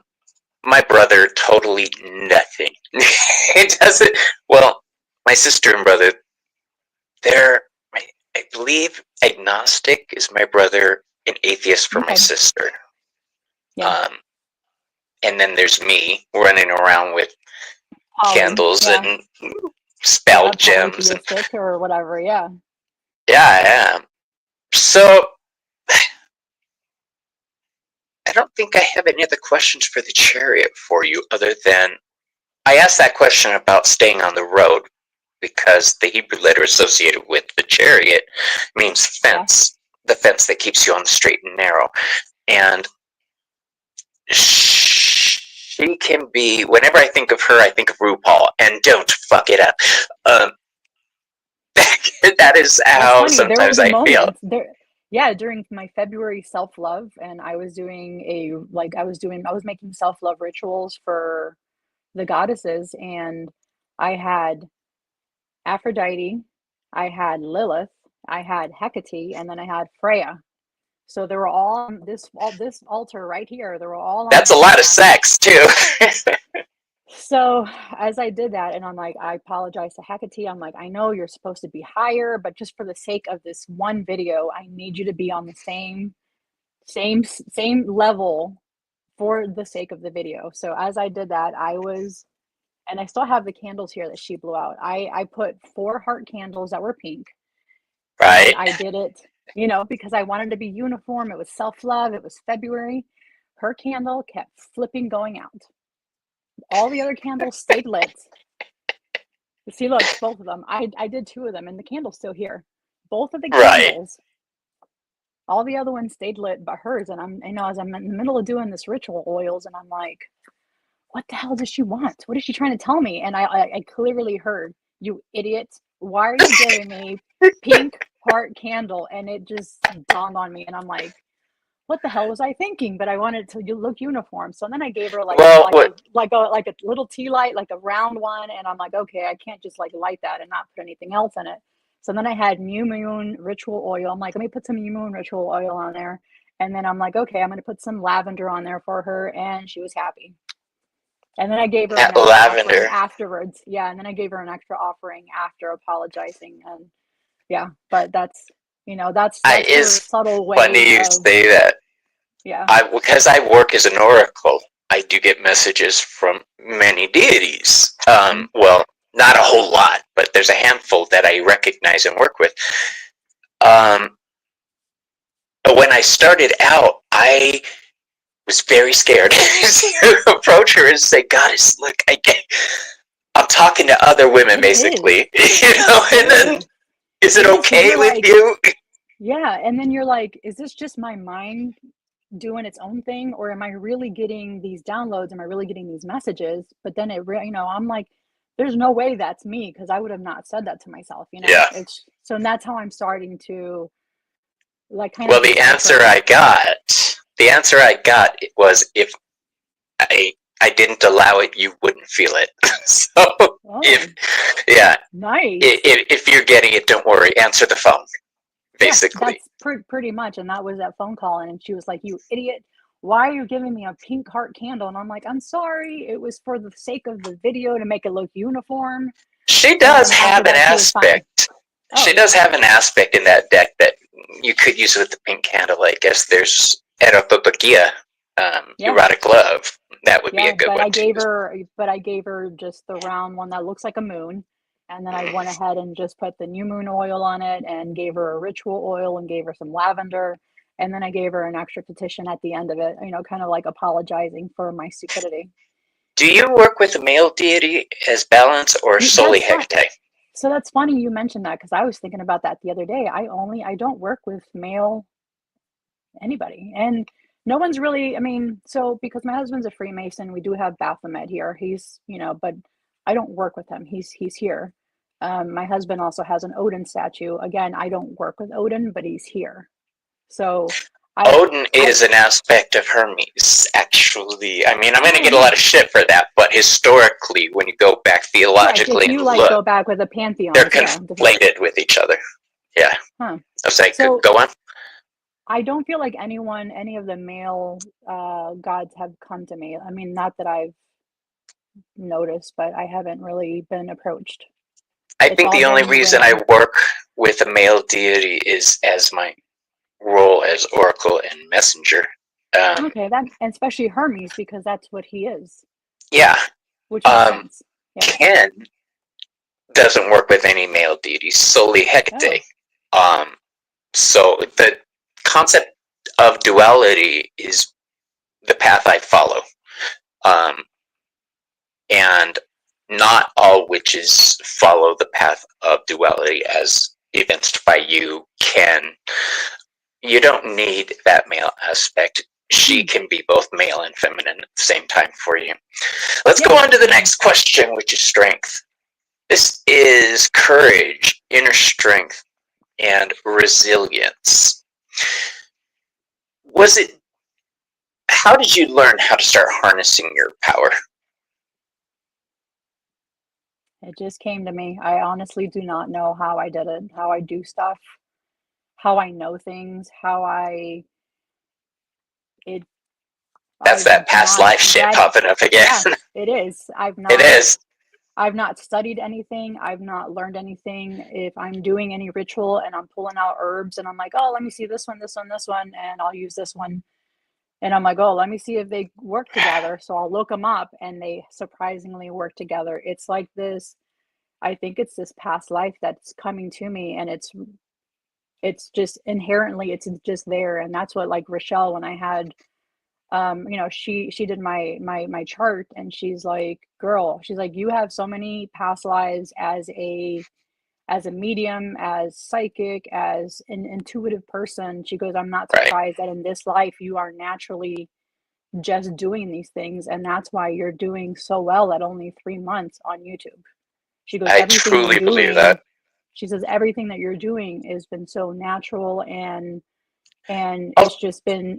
my brother, totally nothing. It doesn't, well, my sister and brother, they're, I believe, agnostic is my brother, and atheist for my Okay. sister. Yeah. Um, and then there's me running around with Poly. candles Yeah. and spell Yeah, gems, and polytheistic or whatever. Yeah. yeah, I am. So I don't think I have any other questions for the chariot for you other than I asked that question about staying on the road because the Hebrew letter associated with the chariot means Yeah. fence, the fence that keeps you on the straight and narrow. And she can be, whenever I think of her, I think of RuPaul, and don't fuck it up. Um, that is That's how funny. There sometimes was a I feel. moment there. Yeah, during my February self-love, and I was doing I was making self-love rituals for the goddesses, and I had Aphrodite, I had Lilith, I had Hecate, and then I had Freya. So they were all on this altar right here. They were all on the That's a same lot of line. sex, too. So as I did that, and I'm like, I apologize to Hecate. I'm like, I know you're supposed to be higher, but just for the sake of this one video, I need you to be on the same level for the sake of the video. So as I did that, and I still have the candles here that she blew out. I put 4 heart candles that were pink, and Right? I did it, you know, because I wanted to be uniform. It was self-love. It was February. Her candle kept flipping going out. All the other candles stayed lit. See, look, both of them. I did 2 of them, and the candle's still here. Both of the Right. candles, all the other ones stayed lit, but hers. And I'm, you know, as I'm in the middle of doing this ritual oils, and I'm like, what the hell does she want? What is she trying to tell me? And I clearly heard, you idiot. Why are you giving me pink heart candle? And it just dawned on me, and I'm like, what the hell was I thinking? But I wanted to look uniform. So then I gave her Well, what? like a little tea light, like a round one, and I'm like, okay, I can't just like light that and not put anything else in it. So then I had New Moon ritual oil. I'm like, let me put some New Moon ritual oil on there. And then I'm like, okay, I'm gonna put some lavender on there for her, and she was happy. And then I gave her an That extra offering lavender. afterwards. Yeah, and then I gave her an extra offering after apologizing. And yeah, but that's, you know, that's her Is subtle way funny you of, say that. Yeah. Because I work as an oracle, I do get messages from many deities. Well, not a whole lot, but there's a handful that I recognize and work with. But when I started out, I was very scared to approach her and say, "Goddess, look, I'm talking to other women, It basically, is. and then is it It is, because okay you're with like, you?" yeah, and then you're like, is this just my mind doing its own thing, or am I really getting these downloads? Am I really getting these messages? But then I'm like, there's no way that's me, because I would have not said that to myself. Yeah. It's so, and that's how I'm starting to like kind Well, of decipher. the answer I got was if I didn't allow it, you wouldn't feel it. So if Oh, yeah, nice. if you're getting it, don't worry. Answer the phone, Yeah, basically. that's pretty much. And that was that phone call. And she was like, "You idiot. Why are you giving me a pink heart candle?" And I'm like, "I'm sorry. It was for the sake of the video to make it look uniform." She And does then after have an that, she was fine. aspect. Oh, She does yeah. have an aspect in that deck that you could use with the pink candle. I guess there's erotopokia, Yeah. erotic love. That would be Yeah. a good one to use. But I gave her just the round one that looks like a moon. And then I went Mm. ahead and just put the new moon oil on it and gave her a ritual oil and gave her some lavender. And then I gave her an extra petition at the end of it, kind of like apologizing for my stupidity. Do you work with a male deity as balance or solely That's fun. Hecate? So that's funny you mentioned that, because I was thinking about that the other day. I don't work with male anybody, and no one's really. I mean, so because my husband's a Freemason, we do have Baphomet here. He's but I don't work with him. He's here. My husband also has an Odin statue. Again, I don't work with Odin, but he's here. So I Odin I is an aspect of Hermes, actually. I mean, I'm going to oh, get a lot of nice. shit for that, but historically, when you go back Yeah, if theologically and you like look, go back with the they're pantheons, yeah, conflated with each other. Yeah. huh. I was like, So go on. I don't feel like any of the male gods have come to me. I mean, not that I've noticed, but I haven't really been approached. I It's think all the only been reason I women. work with a male deity is as my role as oracle and messenger. Um, Okay, that, and especially Hermes, because that's what he is, yeah. which makes Um, sense. Yeah. Ken doesn't work with any male deities, solely Hecate. Oh. Um, so the concept of duality is the path I follow. Um, and not all witches follow the path of duality as evinced by you, Ken. You don't need that male aspect. She Hmm. can be both male and feminine at the same time for you. Let's go Yeah. on to the Yeah. next question, which is strength. This is courage, inner strength, and resilience. Was it, how did you learn how to start harnessing your power? It just came to me. I honestly do not know how I did it, how I do stuff, how I know things, how it That's I've that past not life shit read. popping up again. Yeah, it is. It is. I've not studied anything. I've not learned anything. If I'm doing any ritual and I'm pulling out herbs and I'm like, oh, let me see this one, this one, this one, and I'll use this one. And I'm like, oh, let me see if they work together. So I'll look them up and they surprisingly work together. It's like this, I think it's this past life that's coming to me, and it's just inherently it's just there. And that's what, like Rochelle, when I had she did my chart, and she's like, girl, she's like, you have so many past lives as a medium, as psychic, as an intuitive person. She goes, I'm not Right. surprised that in this life you are naturally just doing these things, and that's why you're doing so well at only 3 months on YouTube. She goes, I everything you're truly believe that. doing, she says, everything that you're doing has been so natural, and I'll, it's just been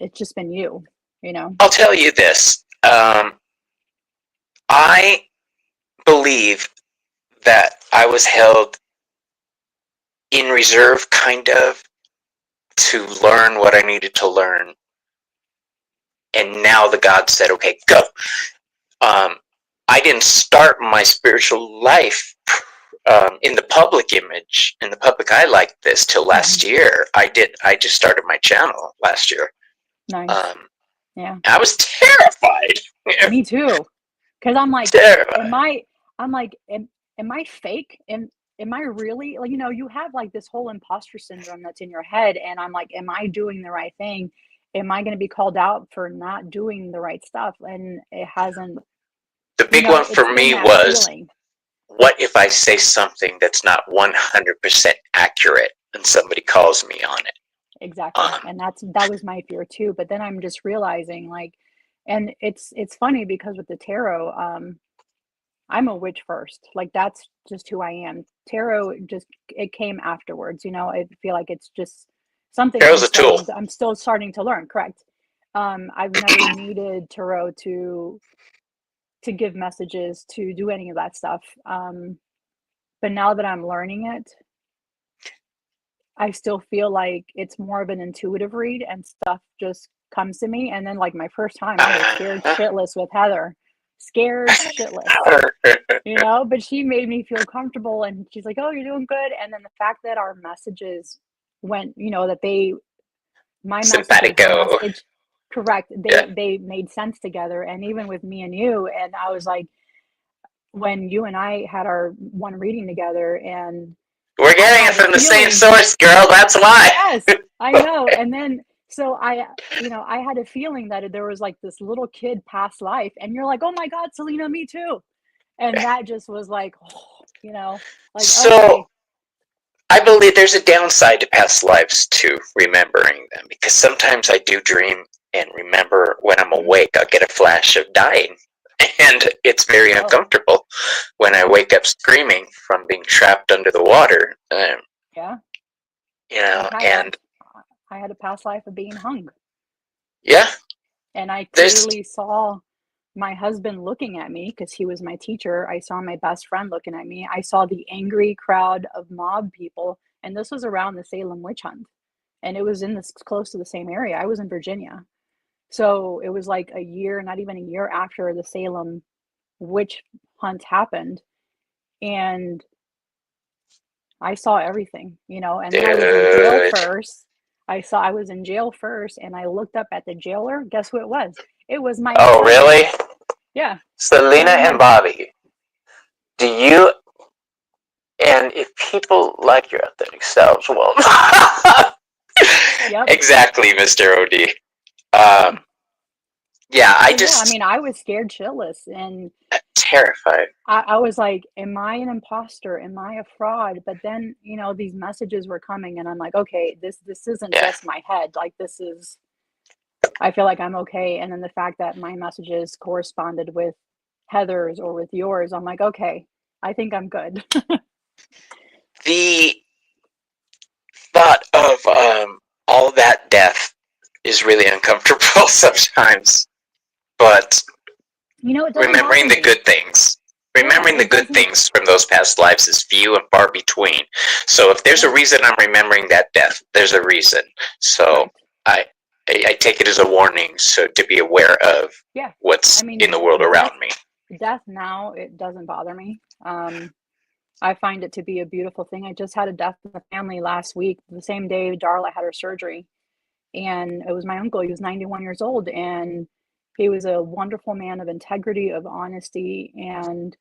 you, you know. I'll tell you this. I believe that I was held in reserve, kind of, to learn what I needed to learn. And now the God said, okay, go. Um, I didn't start my spiritual life in the public image, in the public eye like this till last Mhm. year. I just started my channel last year. Nice. Yeah. I was terrified. Me too. Because I'm like, am Terrified. I? I'm like, am I fake? Am I really like, you have like this whole imposter syndrome that's in your head, and I'm like, am I doing the right thing? Am I going to be called out for not doing the right stuff? And it hasn't, The big one it's for been me that was, feeling. what if I say something that's not 100% accurate and somebody calls me on it? Exactly. Um, And that was my fear too. But then I'm just realizing like, and it's funny because with the tarot, I'm a witch first. Like that's just who I am. Tarot just it came afterwards, I feel like it's just something Tarot's a tool. I'm still starting to learn, correct. I've never needed tarot to give messages, to do any of that stuff. But now that I'm learning it, I still feel like it's more of an intuitive read and stuff just comes to me. And then like my first time, I was scared Uh, shitless with Heather. Scared shitless. But she made me feel comfortable and she's like, "Oh, you're doing good." And then the fact that our messages went, that my message and her Simpatico. message, correct, Yeah. they made sense together. And even with me and you, and I was like, when you and I had our one reading together, and We're I getting it had a from the same feeling, source, girl. That's why. yes, I know. And then so I had a feeling that there was like this little kid past life, and you're like, "Oh my God, Celina, me too." And that just was like, oh, like, So okay. I believe there's a downside to past lives too, remembering them, because sometimes I do dream and remember when I'm Mhm. awake, I'll get a flash of dying. And it's very Oh, uncomfortable when I wake up screaming from being trapped under the water. yeah. I've had that. And I had a past life of being hung, yeah, and I there's, clearly saw my husband looking at me because he was my teacher. I saw my best friend looking at me. I saw the angry crowd of mob people, and this was around the Salem witch hunt, and it was in this close to the same area. I was in Virginia, so it was like a year, not even a year after the Salem witch hunt happened, and I saw everything, and then I was in jail dude. first. I was in jail first, and I looked up at the jailer. Guess who it was? It was my Oh, ex-husband. really? Yeah, it Celina was and my Bobby, do you, and if people like your authentic selves, well, yep. exactly, Mr. OD. Um, yeah, I But yeah, I just mean, I was scared shitless, and terrified. I was like, "Am I an imposter? Am I a fraud?" But then, these messages were coming, and I'm like, "Okay, this isn't Yeah. just my head. Like this is." I feel like I'm okay. And then the fact that my messages corresponded with Heather's or with yours, I'm like, okay, I think I'm good. The thought of all that death is really uncomfortable sometimes, but It doesn't bother remembering the me. good things. Yeah, Remembering the it good doesn't. things from those past lives is few and far between. So if there's a Yeah, reason I'm remembering that death, there's a reason. So correct. I I take it as a warning, so to be aware of Yeah. I what's in the mean, world around me. death now, it doesn't bother me. I find it to be a beautiful thing. I just had a death in the family last week, the same day Darla had her surgery. And it was my uncle. He was 91 years old, and he was a wonderful man of integrity, of honesty, and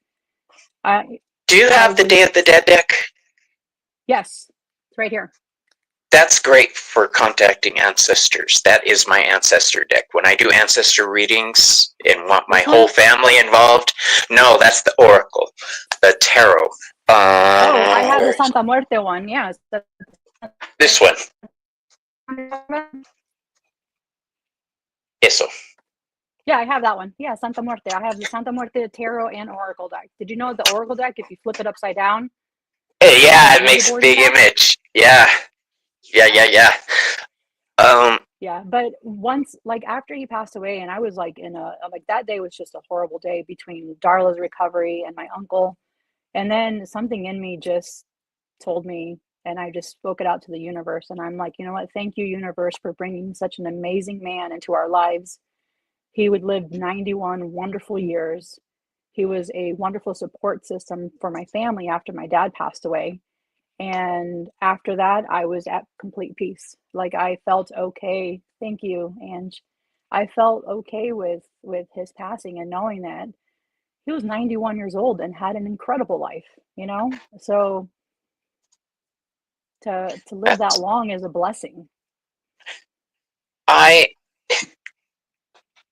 I Do you I have the Day of was the Dead deck? yes, it's right here. That's great for contacting ancestors. That is my ancestor deck. When I do ancestor readings and want my This whole one? family involved, no, that's the Oracle, the Tarot. Oh, I have the Where's Santa Muerte one. Yes. this one? Eso. Yeah, I have that one. Yeah, Santa Muerte. I have the Santa Muerte Tarot and Oracle deck. Did you know the Oracle deck, if you flip it upside down, Hey, it has yeah, a it Ouija makes a board big attached? image. Yeah, yeah, Yeah. yeah, yeah. Um, Yeah, but once, like after he passed away, and I was like like that day was just a horrible day between Darla's recovery and my uncle. And then something in me just told me, and I just spoke it out to the universe. And I'm like, you know what? Thank you, universe, for bringing such an amazing man into our lives. He would live 91 wonderful years. He was a wonderful support system for my family after my dad passed away. And after that, I was at complete peace. Like I felt okay. Thank you. And I felt okay with his passing and knowing that he was 91 years old and had an incredible life, you know? So to live that That's, long is a blessing. I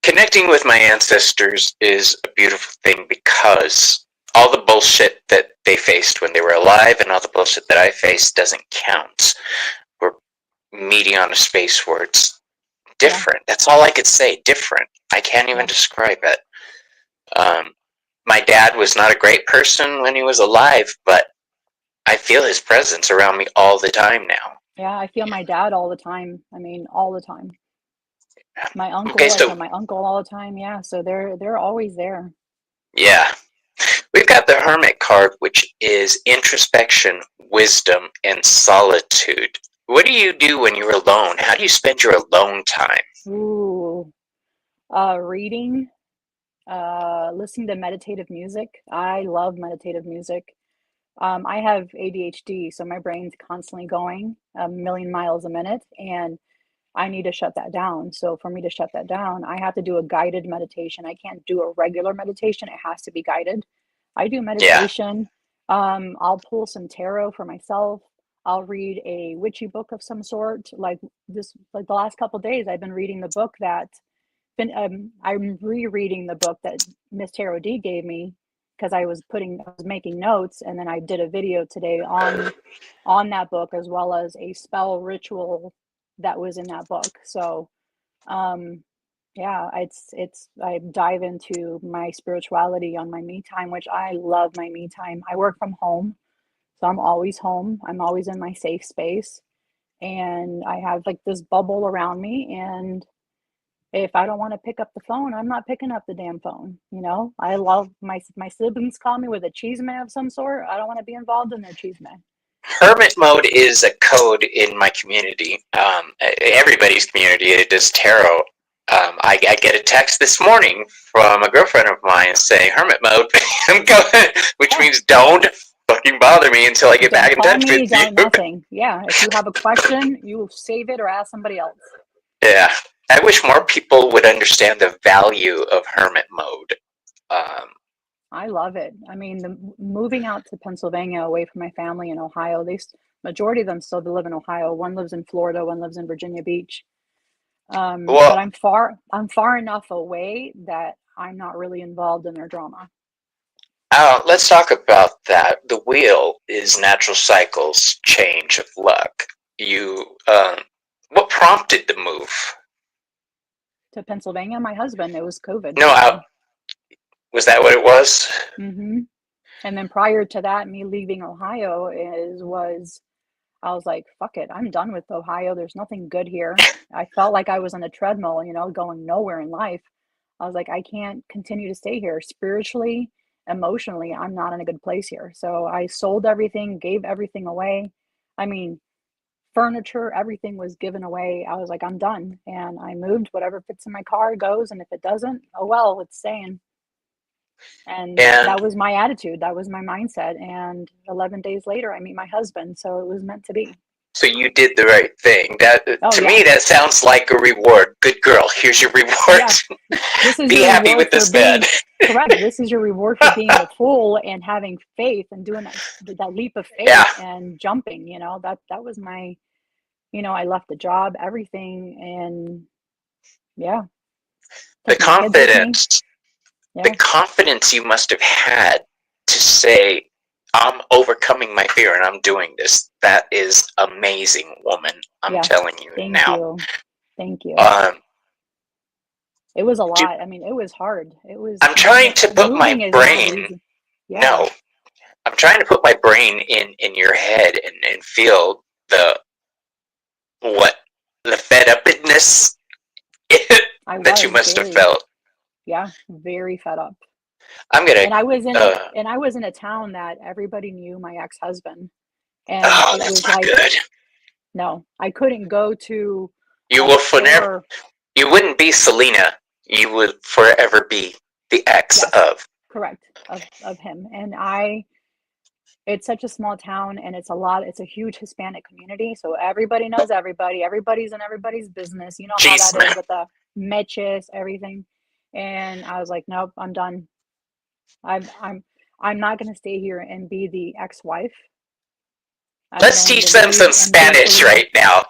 connecting with my ancestors is a beautiful thing because all the bullshit that they faced when they were alive and all the bullshit that I faced doesn't count. We're meeting on a space where it's Yeah, different. That's all I could say. Different. I can't even yeah, describe it. Um, my dad was not a great person when he was alive, but I feel his presence around me all the time now. yeah. I feel my dad all the time. I mean, all the time. My Okay, uncle, I feel so my uncle all the time. Yeah, so they're always there. yeah, we've got the Hermit card, which is introspection, wisdom, and solitude. What do you do when you're alone? How do you spend your alone time? Ooh, reading, listening to meditative music. I love meditative music. I have ADHD, so my brain's constantly going a million miles a minute, and I need to shut that down. So for me to shut that down, I have to do a guided meditation. I can't do a regular meditation. It has to be guided. I do Yeah, meditation. I'll pull some tarot for myself. I'll read a witchy book of some sort. Like the last couple of days, I've been reading the book that I'm rereading the book that Miss Tarot D gave me because I was making notes, and then I did a video today on that book as well as a spell ritual that was in that book. So, um, yeah, it's I dive into my spirituality on my me time, which I love my me time. I work from home, so I'm always home. I'm always in my safe space, and I have like this bubble around me. And if I don't want to pick up the phone, I'm not picking up the damn phone. You know, I love my siblings call me with a chisme of some sort. I don't want to be involved in their chisme. hermit mode is a code in my community. Everybody's community. It does tarot. I get a text this morning from a girlfriend of mine saying hermit mode. I'm going, which Yeah. means don't fucking bother me until I get Don't back in call touch with me, you. don't nothing. Yeah, if you have a question, you save it or ask somebody else. Yeah, I wish more people would understand the value of hermit mode. Um, I love it. I mean, moving out to Pennsylvania away from my family in Ohio, majority of them still live in Ohio. One lives in Florida, one lives in Virginia Beach. But well, I'm far enough away that I'm not really involved in their drama. let's talk about that. The wheel is natural cycles, change of luck. What prompted the move? To Pennsylvania, my husband, it was COVID. No, was that what it was? hmm And then prior to that, me leaving Ohio was I was like, fuck it, I'm done with Ohio. There's nothing good here. I felt like I was on a treadmill, going nowhere in life. I was like, I can't continue to stay here. Spiritually, emotionally, I'm not in a good place here. So I sold everything, gave everything away. I mean, furniture, everything was given away. I was like, I'm done. And I moved. Whatever fits in my car goes. And if it doesn't, oh well, it's staying. And that And was my attitude. That was my mindset. And 11 days later, I meet my husband. So it was meant to be. so you did the right thing. That Oh, to yeah. me, that sounds like a reward. Good girl. Here's your reward. Yeah. This is Be your happy with reward for this bed. being correct. This is your reward for being the fool and having faith and doing that leap of Yeah, faith and jumping. That was my, I left the job, everything. And yeah, the took my kids with me. confidence. The Yeah. confidence you must have had to say, I'm overcoming my fear and I'm doing this. That is amazing, woman. I'm Yeah. telling you Thank now. you. Thank you. Um, It was a do, lot. I mean, it was hard. I'm trying to put my Moving is not brain, easy. Yeah. no, I'm trying to put my brain in your head and feel the, what, the fed upness I that you was must have very, felt. yeah, very fed up. I'm gonna, And I was in a uh, and I was in a town that everybody knew my ex-husband. And oh, it that's was not like, good. no, I couldn't go to You a will forever, store. you wouldn't be Celina. You would forever be the ex Yes, of. correct, of him. And it's such a small town, and it's a huge Hispanic community. So everybody knows everybody. Everybody's in everybody's business. You know how that Jeez, is with the, meches, everything. And I was like, nope, I'm done. I'm I'm I'm not going to stay here and be the ex-wife. I'm Let's going to teach them leave some and be Spanish Celina. right now.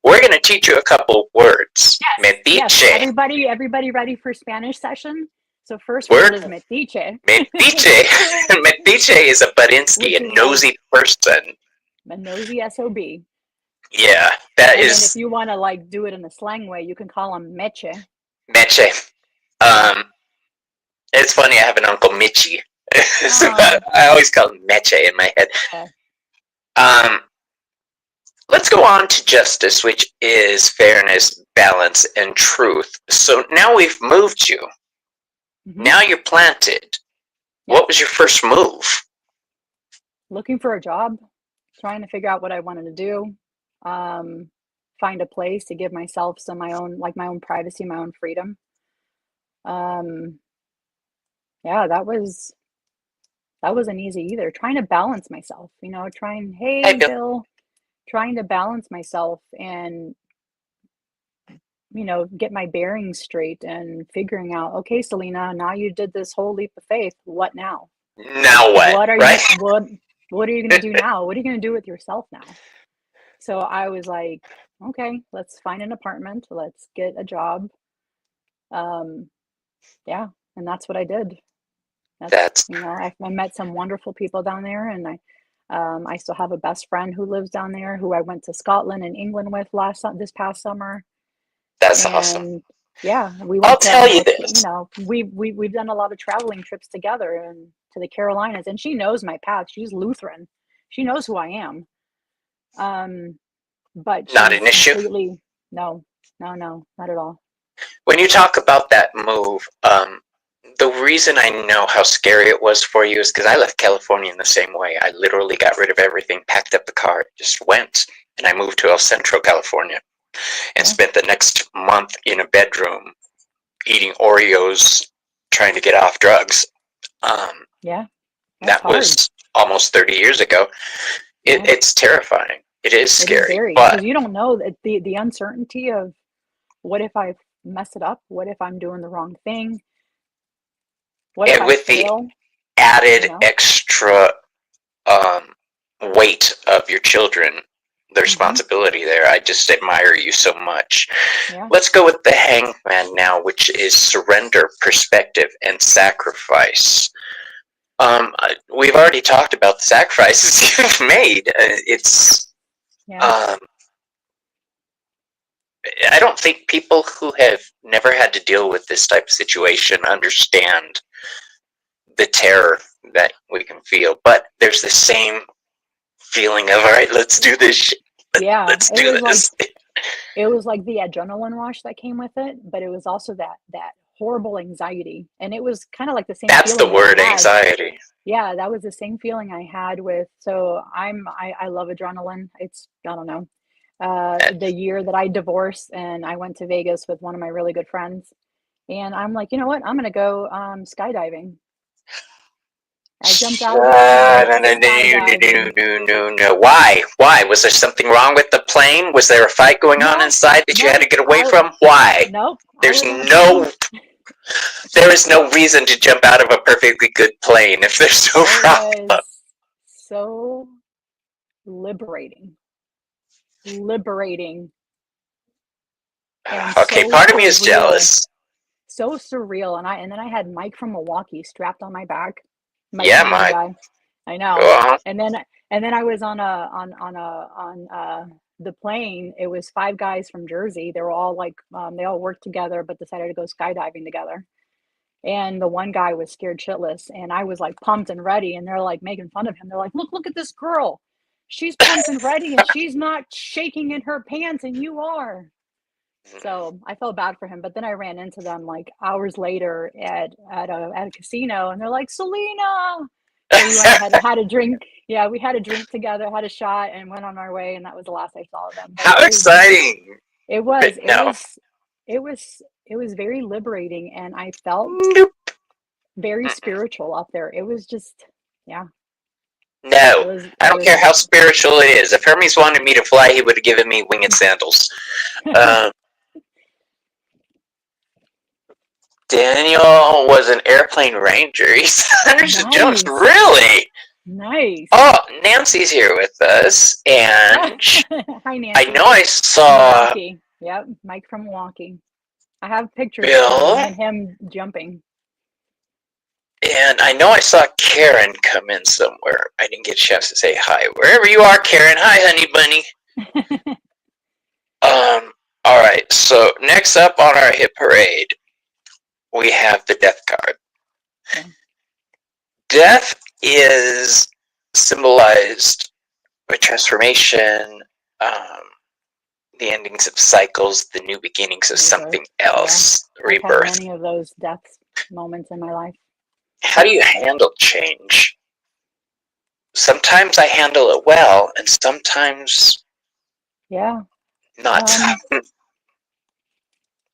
We're going to teach you a couple words. Yes, yes. Metiche. Everybody ready for Spanish session? So first word Word is metiche, metiche. Metiche is a Badinsky, which a is like nosy person. a nosy SOB. Yeah, that And then if is you want to like do it in a slang way, you can call them meche. Meche. Yeah. It's funny, I have an uncle Michi. So Oh, I always call him Meche in my head. yeah. Um, let's go on to justice, which is fairness, balance, and truth. So now we've moved you. Hmm. Now you're planted. Yep. What was your first move? Looking for a job, trying to figure out what I wanted to do, um, find a place to give myself some my own like my own privacy, my own freedom. Um, yeah, that wasn't easy either. Trying to balance myself, trying, Hey, hey Bill. Bill, trying to balance myself and get my bearings straight and figuring out, okay, Celina, now you did this whole leap of faith. What now? Now what? What are Right? you what are you gonna do now? What are you gonna do with yourself now? So I was like, okay, let's find an apartment, let's get a job. Um, yeah, and that's what I did. That's, That's I met some wonderful people down there, and I still have a best friend who lives down there who I went to Scotland and England with this past summer. that's awesome. And yeah, we I'll went to, tell you this. we've done a lot of traveling trips together and to the Carolinas, and she knows my path. She's Lutheran. She knows who I am. Um, but Not an she's issue. completely, no, no, no, not at all. When you talk about that move, the reason I know how scary it was for you is because I left California in the same way. I literally got rid of everything, packed up the car, just went, and I moved to El Centro, California, and Yeah, spent the next month in a bedroom eating Oreos, trying to get off drugs. Um, yeah, that's that hard. was almost 30 years ago. Yeah, It's terrifying. It is it is scary, very, because but you don't know that the uncertainty of what if I mess it up? What if I'm doing the wrong thing? What if and I with the fail? You added know? extra um, weight of your children, the Hmm. responsibility there. I just admire you so much. Yeah. Let's go with the hangman now, which is surrender, perspective, and sacrifice. We've already talked about the sacrifices you've made. It's Yeah. um, I don't think people who have never had to deal with this type of situation understand the terror that we can feel. But there's the same feeling of, all right, let's do this shit. Yeah. Let's do this. It was like the adrenaline rush that came with it, but it was also that horrible anxiety. And it was kind of like the same That's the feeling I word, had. anxiety. Yeah, that was the same feeling I had with, so I love adrenaline. It's, I don't know. The year that I divorced and I went to Vegas with one of my really good friends, and I'm like, you know what? I'm gonna go skydiving. I jumped out of the plane and went skydiving. No. Why? Why? Was there something wrong with the plane? Was there a fight going on No, inside that you had no, to get away from? Why? nope. I There's was on a plane. no there is no reason to jump out of a perfectly good plane if there's no It problem. was so liberating, liberating, and Okay, so part of me is surreal, jealous. so surreal. And then I had Mike from Milwaukee strapped on my back. Mike, Yeah, you know the my guy. I go know. on. And then I was on the plane. It was five guys from Jersey. They were all like they all worked together, but decided to go skydiving together. And the one guy was scared shitless, and I was like pumped and ready. And they're like making fun of him. They're like, look at this girl. She's pumped and ready, and she's not shaking in her pants, and you are. So I felt bad for him, but then I ran into them like hours later at a casino, and they're like, Celina. So we went ahead and had a drink. Yeah, we had a drink together, had a shot, and went on our way. And that was the last I saw of them. But How exciting! it But was, it no. was, it was, it was very liberating, and I felt Nope. very spiritual up there. It was just, yeah, No. I it don't care was, how spiritual it is. If Hermes wanted me to fly, he would have given me winged sandals. Uh, Daniel was an airplane ranger. He's hundreds of jumps. Nice. Really? Nice. Oh, Nancy's here with us, and Hi, Nancy. I know I saw Milwaukee. Yep, Mike from Milwaukee. I have pictures Bill, of him jumping. and I know I saw Karen come in somewhere. I didn't get a chance to say hi. Wherever you are, Karen. Hi, honey bunny. All right. So next up on our hit parade, we have the death card. Okay. Death is symbolized by transformation, the endings of cycles, the new beginnings of something else, rebirth. I've had many of those death moments in my life. How do you handle change? Sometimes I handle it well, and sometimes not.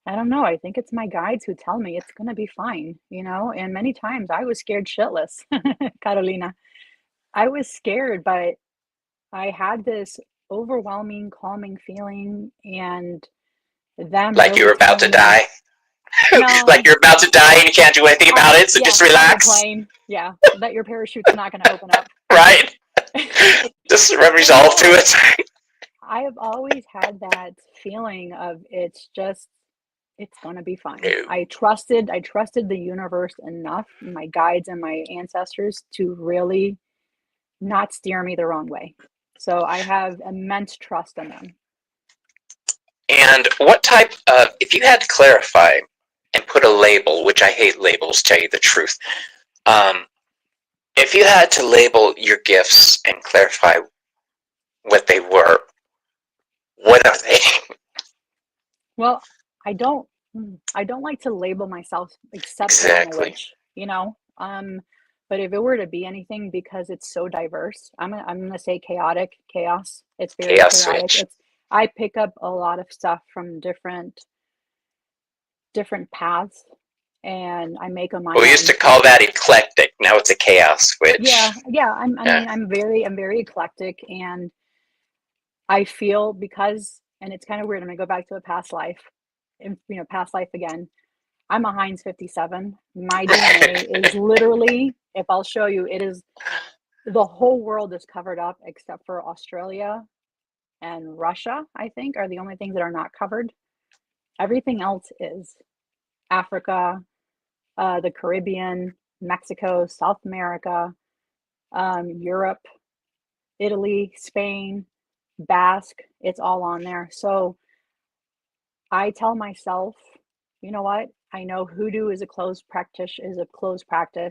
I don't know. I think it's my guides who tell me it's going to be fine, and many times I was scared shitless, Carolina. I was scared, but I had this overwhelming, calming feeling, and them like you were about to die? No. Like you're about to die and you can't do anything about it, so just relax. Plane. Yeah, that your parachute's not going to open up. Right? Just resolve to it. I have always had that feeling of it's going to be fine. No. I trusted the universe enough, my guides and my ancestors, to really not steer me the wrong way. So I have immense trust in them. And what type of, if you had to clarify and put a label, which I hate labels, tell you the truth, if you had to label your gifts and clarify what they were, what are they? Well, I don't like to label myself except exactly. I'm a witch, but if it were to be anything, because it's so diverse, I'm gonna say chaos. It's very chaotic. I pick up a lot of stuff from different paths, and I make them my own. We used to call that eclectic. Now it's a chaos switch. Yeah. I'm very eclectic, and I feel because, and it's kind of weird. I'm gonna go back to a past life, past life again. I'm a Heinz 57. My DNA is literally, if I'll show you, it is, the whole world is covered up except for Australia and Russia, I think, are the only things that are not covered. Everything else is Africa, the Caribbean, Mexico, South America, Europe, Italy, Spain, Basque, it's all on there. So I tell myself, you know what? I know hoodoo is a closed practice.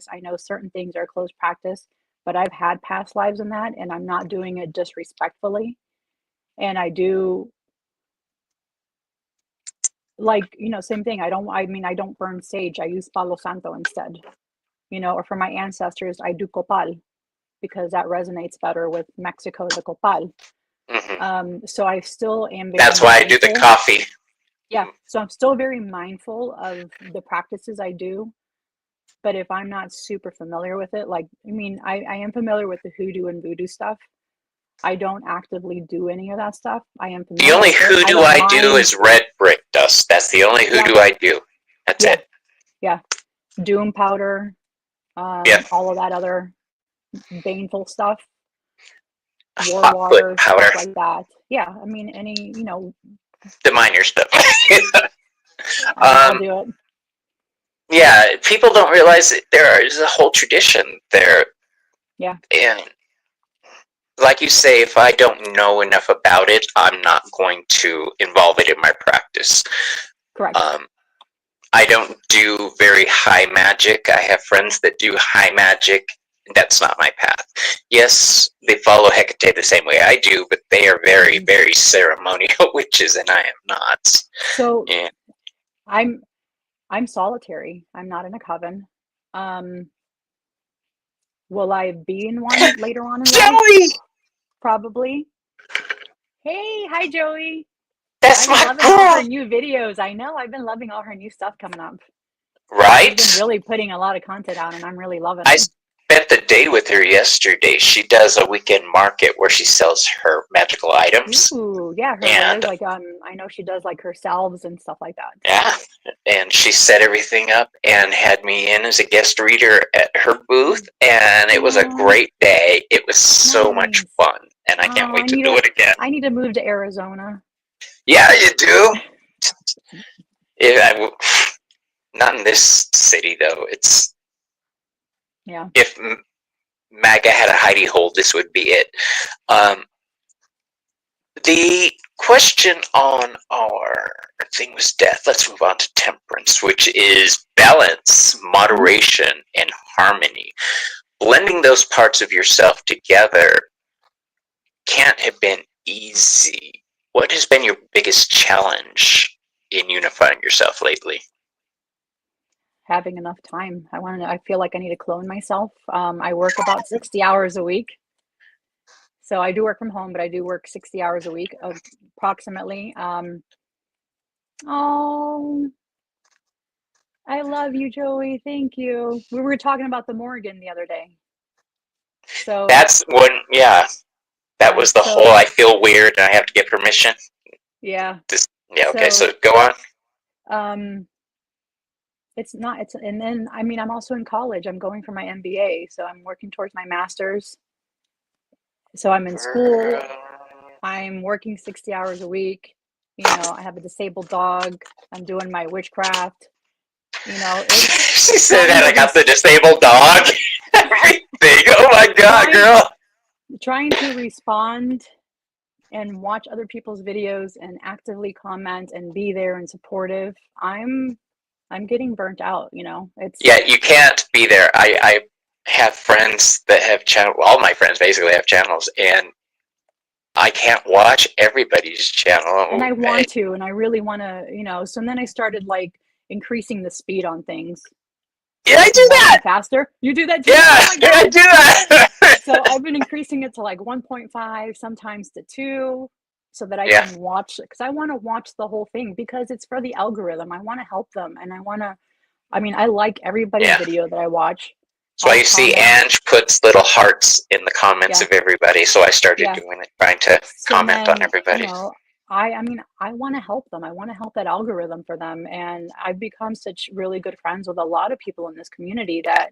I know certain things are closed practice, but I've had past lives in that, and I'm not doing it disrespectfully. And I do, like, same thing. I don't burn sage. I use Palo Santo instead, or for my ancestors, I do copal because that resonates better with Mexico, the copal. Mm-hmm. So I still am very That's why mindful. I do the coffee. Yeah, so I'm still very mindful of the practices I do, but if I'm not super familiar with it, I am familiar with the hoodoo and voodoo stuff. I don't actively do any of that stuff. I am familiar. The only hoodoo I do is red brick dust. That's the only hoodoo I do. That's it. Yeah, doom powder, all of that other baneful stuff, war water, stuff like that. Yeah, any, the minor stuff. I'll do it. Yeah, people don't realize that there is a whole tradition there. Yeah. And like you say, if I don't know enough about it, I'm not going to involve it in my practice. Correct. I don't do very high magic. I have friends that do high magic. That's not my path. Yes, they follow Hecate the same way I do, but they are very, very ceremonial witches, and I am not. So yeah. I'm solitary. I'm not in a coven. Will I be in one later on in life? Joey! Probably. Hey, hi Joey. That's my loving all her new videos. I know. I've been loving all her new stuff coming up. Right? She's been really putting a lot of content out, and I'm really loving it. spent the day with her yesterday. She does a weekend market where she sells her magical items. Ooh, yeah, her And wares. Like, I know she does like her salves and stuff like that. yeah, and she set everything up and had me in as a guest reader at her booth, and it was a Oh, great day. It was so much nice. fun, and I can't Oh, wait to do it again. I need to move to Arizona. Yeah, you do. Not in this city though. It's Yeah. if MAGA had a hidey hole, this would be it. Um, the question on our thing was death. Let's move on to temperance, which is balance, moderation, and harmony. Blending those parts of yourself together can't have been easy. What has been your biggest challenge in unifying yourself lately? Having enough time. I feel like I need to clone myself. I work about 60 hours a week. So I do work from home, but I do work 60 hours a week, approximately. Oh, I love you, Joey. Thank you. We were talking about the Morgan the other day. So, That's when, yeah, that yeah. was the whole I feel weird and I have to get permission. Yeah. Yeah, okay, So, so go on. um, it's not, it's, and then, I mean, I'm also in college. I'm going for my MBA. So I'm working towards my master's. So I'm in school. I'm working 60 hours a week. I have a disabled dog. I'm doing my witchcraft. It's She said trying that to I got res- the disabled dog. Everything. Oh my god, trying girl. trying to respond and watch other people's videos and actively comment and be there and supportive. I'm getting burnt out. Yeah, you can't be there. I have friends that have channel. All my friends basically have channels, and I can't watch everybody's And channel. I want to, and I really want to. So then I started like increasing the speed on things so Yeah, I I can do watch them that. faster. You do that too? Yeah, Oh my I God. do that. So I've been increasing it to like 1.5, sometimes to 2, so that I Yeah, can watch, because I want to watch the whole thing because it's for the algorithm. I want to help them, and I mean, I like everybody's yeah. video that I watch. That's why I'll you see comment. Ange puts little hearts in the comments Yeah, of everybody. So I started yeah. doing it, trying to So comment on then, everybody. I mean, I want to help them. I want to help that algorithm for them, and I've become such really good friends with a lot of people in this community that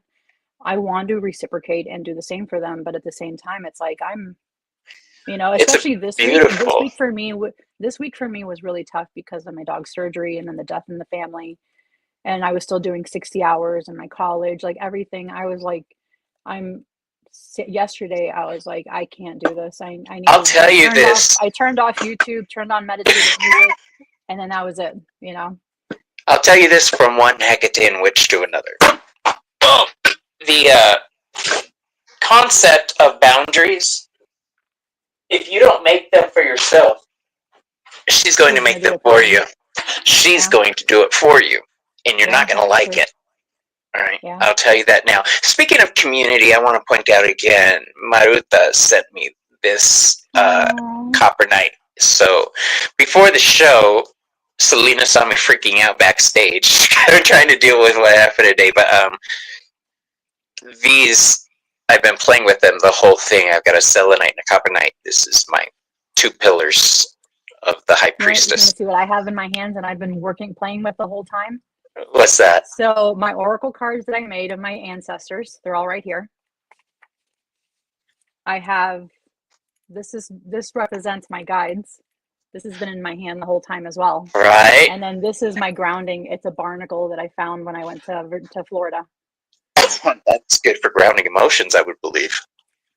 I want to reciprocate and do the same for them. But at the same time, it's like It's a especially this week. beautiful. This week for me was really tough because of my dog's surgery and then the death in the family. And I was still doing 60 hours in my college, like everything. I was like, I'm yesterday, I was like, I can't do this. I need I'll to, tell you this. I turned off YouTube, turned on meditative music, and then that was it. I'll tell you this from one Hecate witch to another. Oh, the concept of boundaries, if you don't make them for yourself, she's going to Who's going to make do them it for for me? you. She's Yeah. going to do it for you, and you're Yeah, not going to that's like true. it. All right, Yeah. I'll tell you that now. Speaking of community, I want to point out again, Maruta sent me this Oh, Copper Night. So before the show, Celina saw me freaking out backstage, trying to deal with what happened today. But these, I've been playing with them the whole thing. I've got a Selenite and a Copper Knight. This is my two pillars of the High you want to Priestess. see what I have in my hands and I've been playing with the whole time? What's that? So my oracle cards that I made of my ancestors, they're all right here. I have this represents my guides. This has been in my hand the whole time as well. Right? And then this is my grounding. It's a barnacle that I found when I went to Florida. That's good for grounding emotions, I would believe.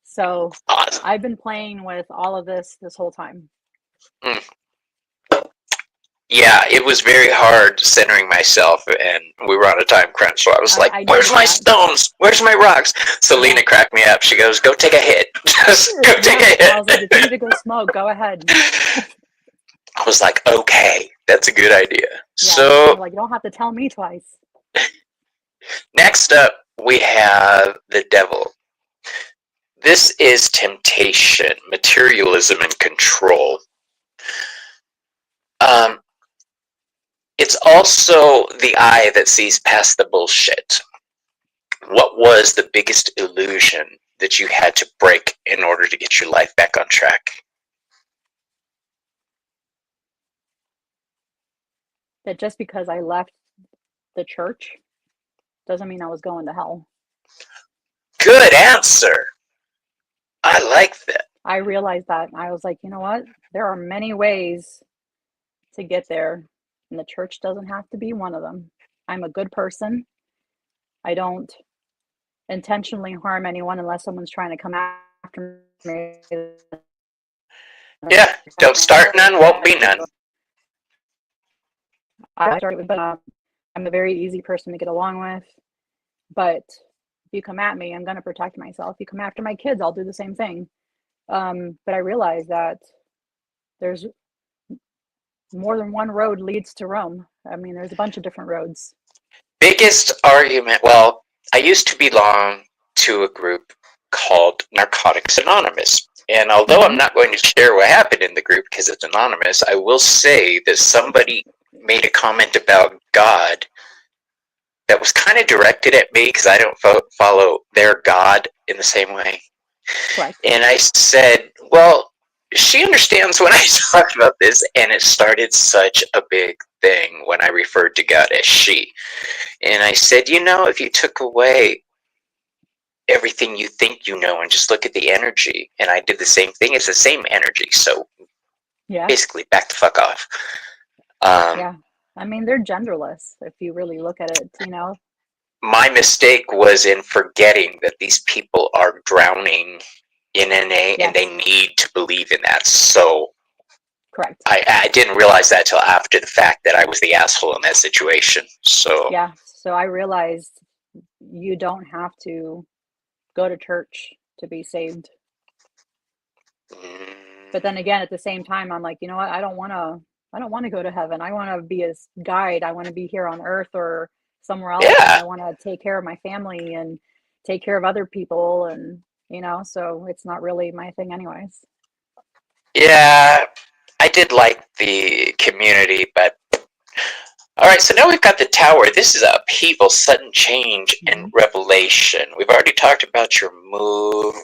So Awesome. I've been playing with all of this whole time. Mm. Yeah, it was very hard centering myself, and we were on a time crunch, so I was like, where's my stones? Where's my rocks? Celina cracked me up. She goes, go take a hit. Just go take a hit. I was like, if you need to go smoke, go ahead. I was like, okay, that's a good idea. Yeah, so, like, you don't have to tell me twice. Next up, we have the devil. This is temptation, materialism, and control. It's also the eye that sees past the bullshit. What was the biggest illusion that you had to break in order to get your life back on track? That just because I left the church doesn't mean I was going to hell. Good answer. I like that. I realized that. I was like, you know what? There are many ways to get there, and the church doesn't have to be one of them. I'm a good person. I don't intentionally harm anyone unless someone's trying to come after me. Yeah, don't start none, won't be none. I started with, but I'm a very easy person to get along with. But if you come at me, I'm going to protect myself. If you come after my kids, I'll do the same thing. But I realized that there's more than one road leads to Rome. I mean, there's a bunch of different roads. Biggest argument, well, I used to belong to a group called Narcotics Anonymous. And although I'm not going to share what happened in the group because it's anonymous, I will say that somebody made a comment about God that was kind of directed at me because I don't follow their God in the same way. Correct. And I said, well, she understands when I talk about this, and it started such a big thing when I referred to God as she. And I said, you know, if you took away everything you think you know and just look at the energy, and I did the same thing, it's the same energy. So yeah, basically, back the fuck off. yeah. I mean, they're genderless if you really look at it, you know. My mistake was in forgetting that these people are drowning in NA, and they need to believe in that. So correct. I didn't realize that till after the fact that I was the asshole in that situation. So yeah, so I realized you don't have to go to church to be saved. But then again, at the same time, I'm like, you know what? I don't want to go to heaven. I want to be a guide. I want to be here on earth or somewhere else. yeah, I want to take care of my family and take care of other people, and you know, so it's not really my thing anyways. yeah, I did like the community, but all right. So now we've got the tower. This is upheaval, sudden change, and revelation. We've already talked about your move,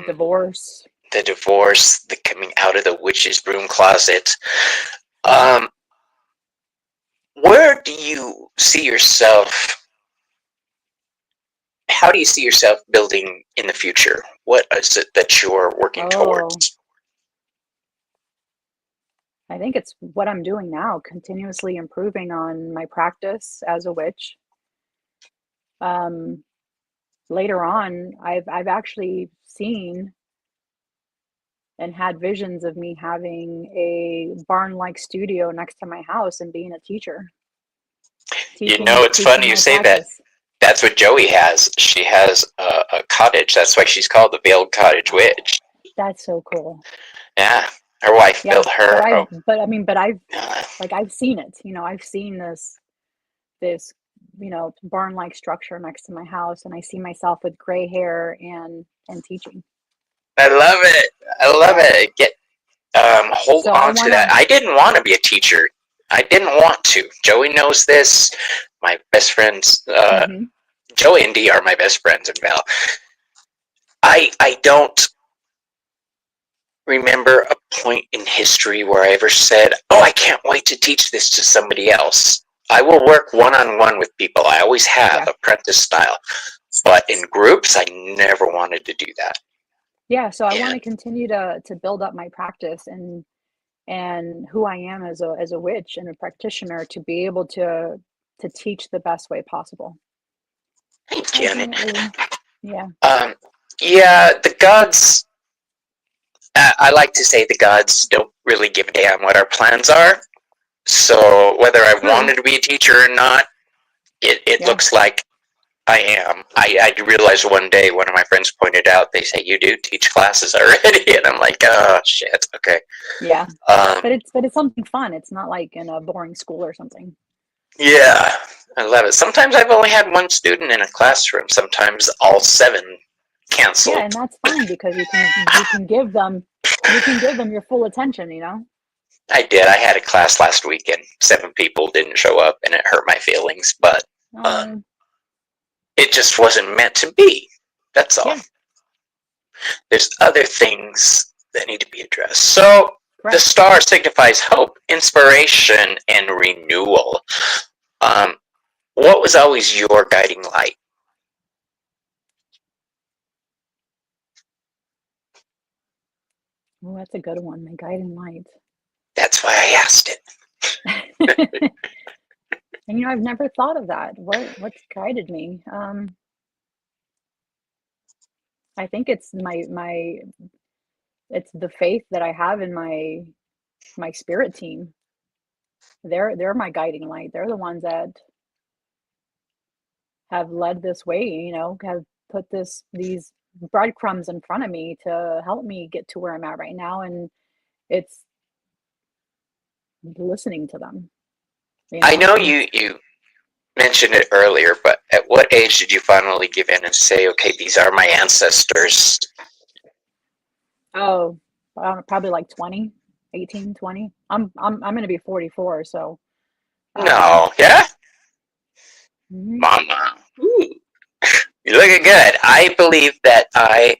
Divorce. the divorce, the coming out of the witch's broom closet. Where do you see yourself? How do you see yourself building in the future? What is it that you're working towards? I think it's what I'm doing now, continuously improving on my practice as a witch. Later on, I've actually seen and had visions of me having a barn-like studio next to my house and being a teacher. You know, it's funny you say that. That's what Joey has. She has a cottage. That's why she's called the Veiled Cottage Witch. That's so cool. Yeah, her wife built her. But I've seen it. You know, I've seen this you know, barn-like structure next to my house, and I see myself with gray hair and teaching. I love it. I love it. Hold on to that. I didn't want to be a teacher. I didn't want to. Joey knows this. My best friends, Joey and Dee are my best friends, and Val. I don't remember a point in history where I ever said, oh, I can't wait to teach this to somebody else. I will work one-on-one with people. I always have, apprentice style. But in groups, I never wanted to do that. Yeah, so I want to continue to build up my practice and who I am as a witch and a practitioner to be able to teach the best way possible. Hey, Janet. Yeah. Yeah, the gods, I like to say the gods don't really give a damn what our plans are. So whether I wanted to be a teacher or not, it looks like I am. I realized one day, one of my friends pointed out, they say, you do teach classes already. And I'm like, oh, shit, okay. Yeah, but it's something fun. It's not like in a boring school or something. Yeah, I love it. Sometimes I've only had one student in a classroom. Sometimes all 7 canceled. Yeah, and that's fine because you can give them your full attention, you know? I did. I had a class last week and 7 people didn't show up and it hurt my feelings, but It just wasn't meant to be. That's all. Yeah, There's other things that need to be addressed. So the correct. star signifies hope, inspiration, and renewal. Um, what was always your guiding light? Oh, that's a good one. My guiding light. That's why I asked it. And I've never thought of that. What's guided me? I think it's my it's the faith that I have in my spirit team. They're my guiding light. They're the ones that have led this way, have put these breadcrumbs in front of me to help me get to where I'm at right now. And it's listening to them, I know and you mentioned it earlier, but at what age did you finally give in and say, okay, these are my ancestors? oh, I don't know, probably like 20, 18, 20. I'm going to be 44, so um No, yeah? mhm. Mama. Ooh, you're looking good. I believe that I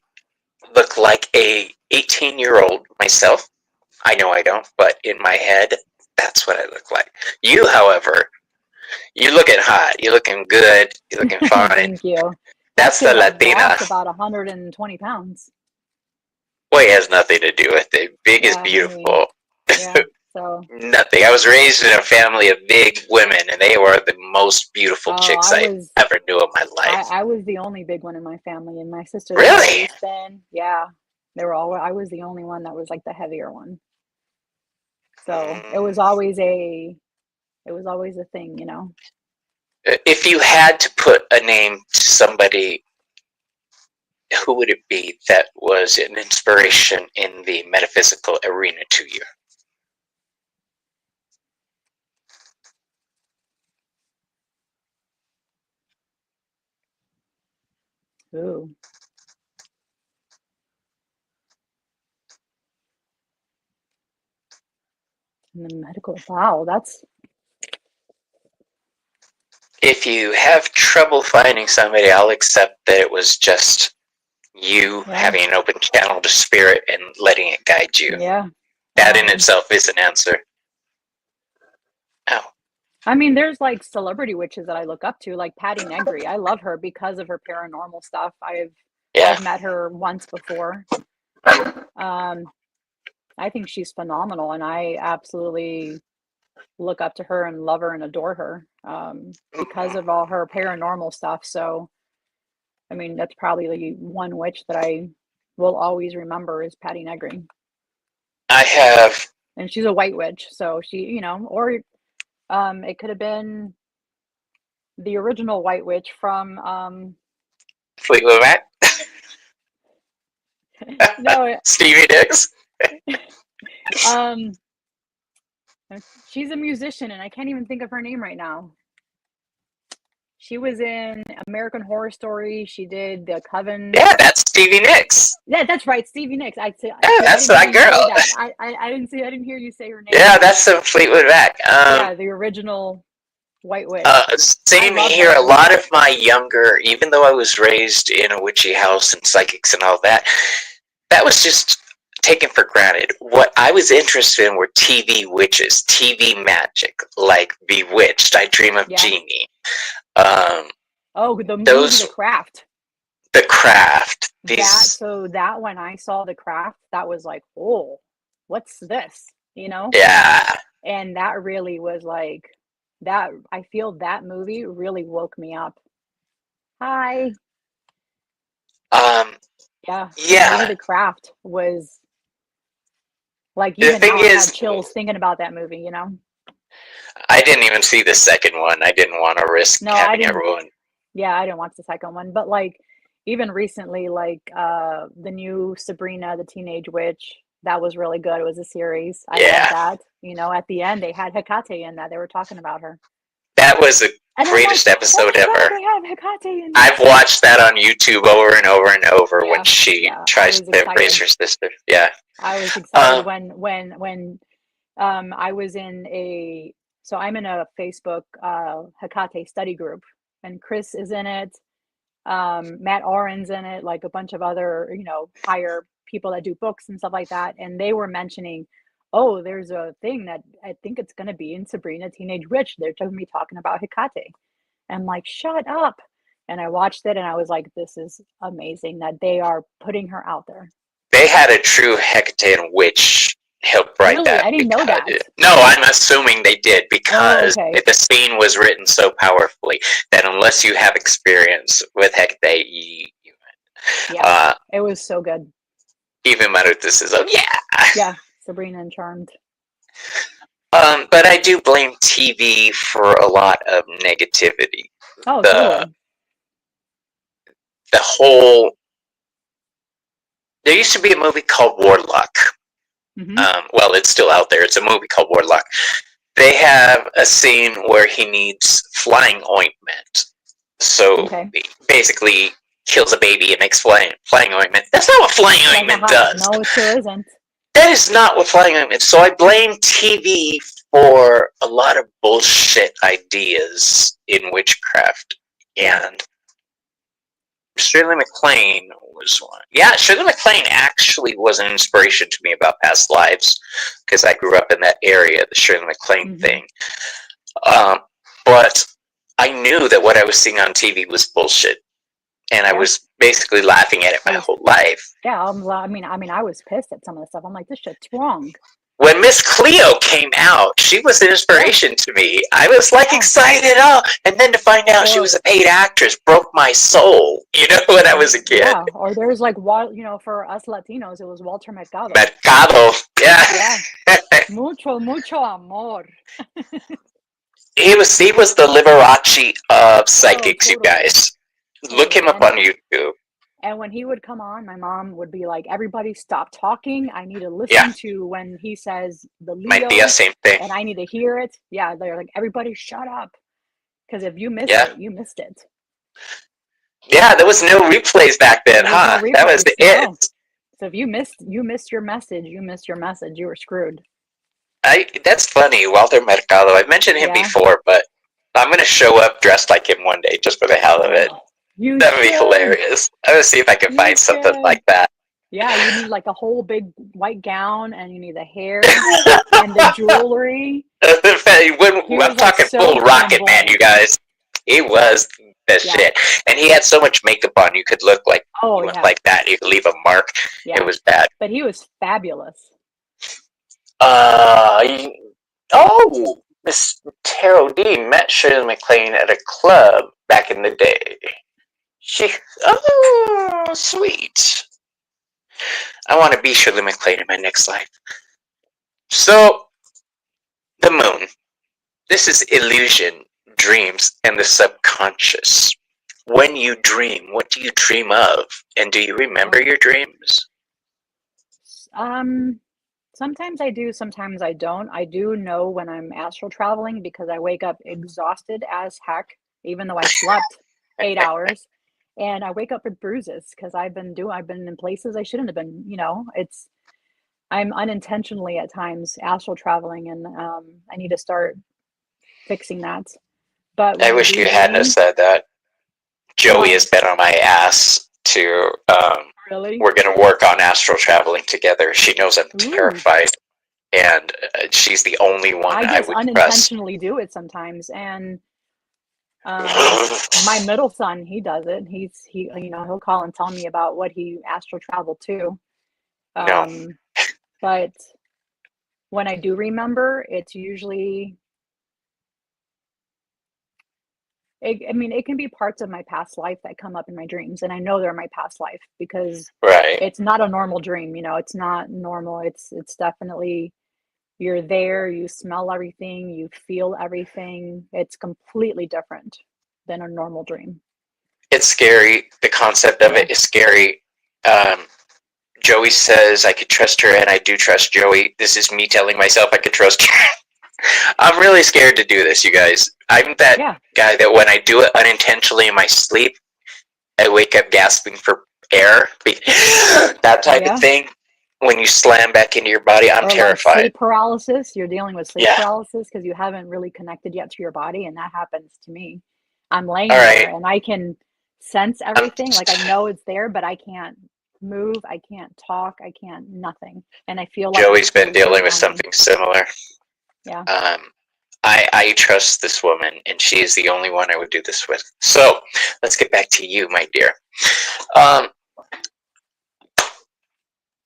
look like a 18-year-old myself. I know I don't, but in my head, that's what I look like. You, however, you're looking hot. You're looking good. You're looking fine. Thank you. That's That's because the I've Latina. lost about 120 pounds. Weight has nothing to do with it. Big is Yeah, I mean, beautiful. yeah. So, Nothing. I was raised in a family of big women, and they were the most beautiful oh, chicks I ever knew in my life. I was the only big one in my family, and my sisters were Really? always thin. Yeah, they were all. I was the only one that was like the heavier one. So Mm. it was always a thing. If you had to put a name to somebody, who would it be that was an inspiration in the metaphysical arena to you? Ooh, in the medical. Wow, that's If you have trouble finding somebody, I'll accept that it was just you yeah, having an open channel to spirit and letting it guide you. yeah. That in Um, itself is an answer. Oh, I mean, there's like celebrity witches that I look up to, like Patty Negri. I love her because of her paranormal stuff. yeah. I've met her once before. Um, I think she's phenomenal, and I absolutely look up to her and love her and adore her because of all her paranormal stuff. So, I mean, that's probably the one witch that I will always remember is Patty Negri. I have And she's a white witch, so or it could have been the original white witch from Fleetwood Mac, no, Stevie Nicks. um she's a musician and I can't even think of her name right now. She was in American Horror Story. She did the Coven. Yeah, that's Stevie Nicks. Yeah, that's right, Stevie Nicks. Yeah, See, I that's didn't hear that you say girl. that. I didn't see. I didn't hear you say her name. Yeah, that's some Fleetwood Mac. Yeah, the original White Witch. I Same love here. A her. lot of my younger, even though I was raised in a witchy house and psychics and all that, that was just taken for granted. What I was interested in were TV witches, TV magic, like Bewitched, I Dream of Yeah. Jeannie. Um, Oh, the movie those, The Craft. The Craft, these, That when I saw The Craft, that was like, oh, what's this? yeah. And that really was like that. I feel that movie really woke me up. Hi. Um, Yeah, the movie yeah. The Craft was like The even thing now I have is, chills thinking about that movie. I didn't even see the second one. I didn't want to risk No, I having didn't. everyone. Yeah, I didn't watch the second one, but like even recently, like the new Sabrina the Teenage Witch, that was really good. It was a series. I love Yeah, that. At the end they had Hecate in that. They were talking about her. that was the And I'm like, greatest oh episode my God, ever. they have Hecate in I've this. watched that on YouTube over and over and over when Yeah, she yeah. I tries was to embrace excited. her sister. Yeah. I was excited Um, when I was in a so I'm in a Facebook Hecate study group and Chris is in it Matt Oren's in it, like a bunch of other, higher people that do books and stuff like that. And they were mentioning, oh, there's a thing that I think it's going to be in Sabrina Teenage Witch. They're going to be talking about Hecate. And I'm like, shut up. And I watched it and I was like, this is amazing that they are putting her out there. They had a true Hecatean witch help write Really? that. I didn't know that. No, I'm assuming they did because okay. the scene was written so powerfully that unless you have experience with Hecate, Yeah, it was so good. Even Marutism, Yeah, Sabrina and Charmed. But I do blame TV for a lot of negativity. Oh, totally. The whole. There used to be a movie called Warlock. Well, it's still out there. It's a movie called Warlock. They have a scene where he needs flying ointment. So basically kills a baby and makes flying ointment. That's not what flying ointment does. No, it sure isn't. That is not what flying ointment. So I blame TV for a lot of bullshit ideas in witchcraft. And Shirley MacLaine was one. Yeah, Shirley MacLaine actually was an inspiration to me about past lives because I grew up in that area, the Shirley MacLaine thing. But I knew that what I was seeing on TV was bullshit, and I was basically laughing at it my whole life. Yeah, I mean, I was pissed at some of the stuff. I'm like, this shit's wrong. When Miss Cleo came out, she was an inspiration to me. I was like excited, and then to find out she was a paid actress broke my soul. When I was a kid. Yeah, or there's like, for us Latinos, it was Walter Mercado. Yeah. mucho amor. He was the Liberace of psychics, you guys. Look him up on YouTube. And when he would come on, my mom would be like, everybody stop talking. I need to listen to when he says the Leo. Might be the same thing. And I need to hear it. Yeah, they're like, everybody shut up. Because if you missed it, you missed it. Yeah, there was no replays back then, huh? That was it. So if you missed your message, you were screwed. That's funny, Walter Mercado. I've mentioned him before, but I'm going to show up dressed like him one day just for the hell of it. That would be hilarious. I'm going to see if I can find something like that. Yeah, you need like a whole big white gown, and you need the hair and the jewelry. I'm talking full Rocket Man, you guys. He was the shit. And he had so much makeup on, you could look like like that. You could leave a mark. It was bad. But he was fabulous. Miss Taro D met Shirley MacLaine at a club back in the day. Sweet. I want to be Shirley MacLaine in my next life. So, the moon. This is illusion, dreams, and the subconscious. When you dream, what do you dream of? And do you remember your dreams? Sometimes I do, sometimes I don't. I do know when I'm astral traveling because I wake up exhausted as heck, even though I slept 8 hours. And I wake up with bruises because I've been in places I shouldn't have been, I'm unintentionally at times astral traveling, and I need to start fixing that. But I wish you hadn't said that. Joey has been on my ass to, really? We're going to work on astral traveling together. She knows I'm terrified, and she's the only one I would unintentionally do it sometimes, and my middle son, he does it. He'll call and tell me about what he astral traveled to. But when I do remember, it's usually, it can be parts of my past life that come up in my dreams, and I know they're my past life because it's not a normal dream. It's not normal. It's definitely, you're there, you smell everything, you feel everything. It's completely different than a normal dream. It's scary. The concept of it is scary. Joey says I could trust her, and I do trust Joey. This is me telling myself I could trust her. I'm really scared to do this, you guys. I'm that guy that when I do it unintentionally in my sleep, I wake up gasping for air. That type of thing. When you slam back into your body, I'm terrified. Like sleep paralysis. You're dealing with sleep paralysis because you haven't really connected yet to your body, and that happens to me. I'm laying there, and I can sense I'm everything. Like I know it's there, but I can't move, I can't talk, I can't nothing. And I feel like I'm Joey's been fully dealing with surrounded. something similar. Yeah. Um, I trust this woman, and she is the only one I would do this with. So let's get back to you, my dear. Um,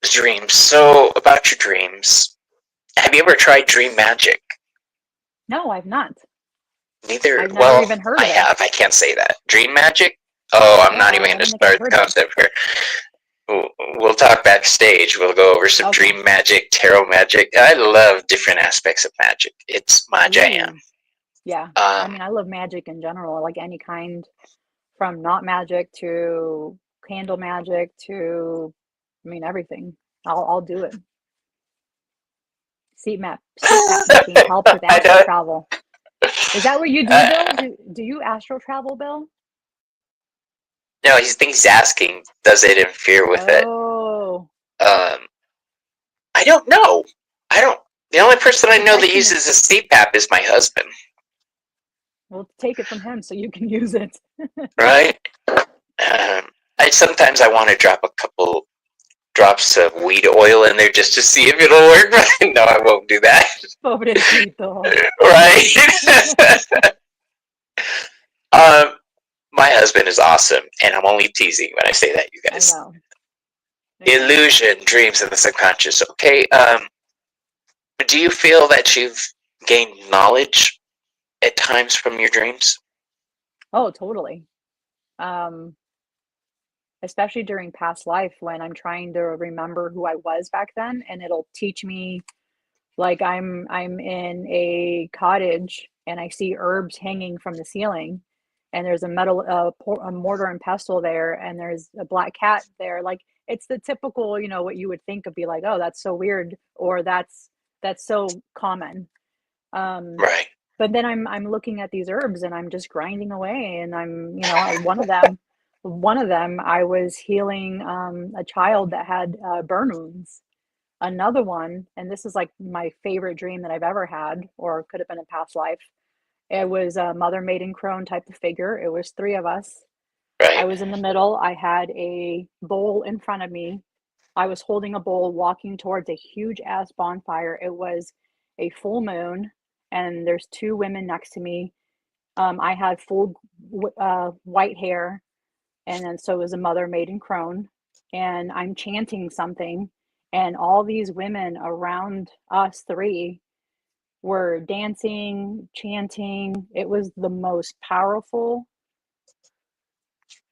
dreams. So about your dreams, have you ever tried dream magic? No, I've not. Neither. I've never Well, even heard I of it. have. I can't say that. Dream magic? Oh, I'm Yeah, not even I going to don't think I've start the heard of it. concept here. We'll talk backstage. We'll go over some Okay. dream magic, tarot magic. I love different aspects of magic. It's my jam. Ooh. Yeah. I Um, mean, I love magic in general, like any kind, from not magic to candle magic to, I mean, everything. I'll do it. CPAP machine helps with I astral know. travel. Is that what you do, Bill? Uh, Do you astral travel, Bill? no, he thinks he's asking, does it interfere with it? Oh, Um, I don't know. I don't. The only person I the know that question uses is, a CPAP is my husband. we'll take it from him so you can use it. Right? I want to drop a couple drops of weed oil in there just to see if it'll work. But no, I won't do that. Pobrecito. Right? um, my husband is awesome, and I'm only teasing when I say that, you I guys. know. I know. Illusion, dreams, and the subconscious. Okay. Do you feel that you've gained knowledge at times from your dreams? Oh, totally. Um, Especially during past life when I'm trying to remember who I was back then, and it'll teach me. Like I'm in a cottage and I see herbs hanging from the ceiling, and there's a a mortar and pestle there, and there's a black cat there. Like it's the typical, what you would think of, be like, oh, that's so weird, or that's so common. Um, Right. but then I'm looking at these herbs and I'm just grinding away, and one of them I was healing a child that had burn wounds. Another one, and this is like my favorite dream that I've ever had, or could have been a past life. It was a mother maiden crone type of figure. It was three of us. I Right. was in the middle. I had a bowl in front of me. I was holding a bowl, walking towards a huge ass bonfire. It was a full moon, and there's two women next to me. I had full white hair, and then so was a mother maiden crone, and I'm chanting something, and all these women around us three were dancing, chanting. It was the most powerful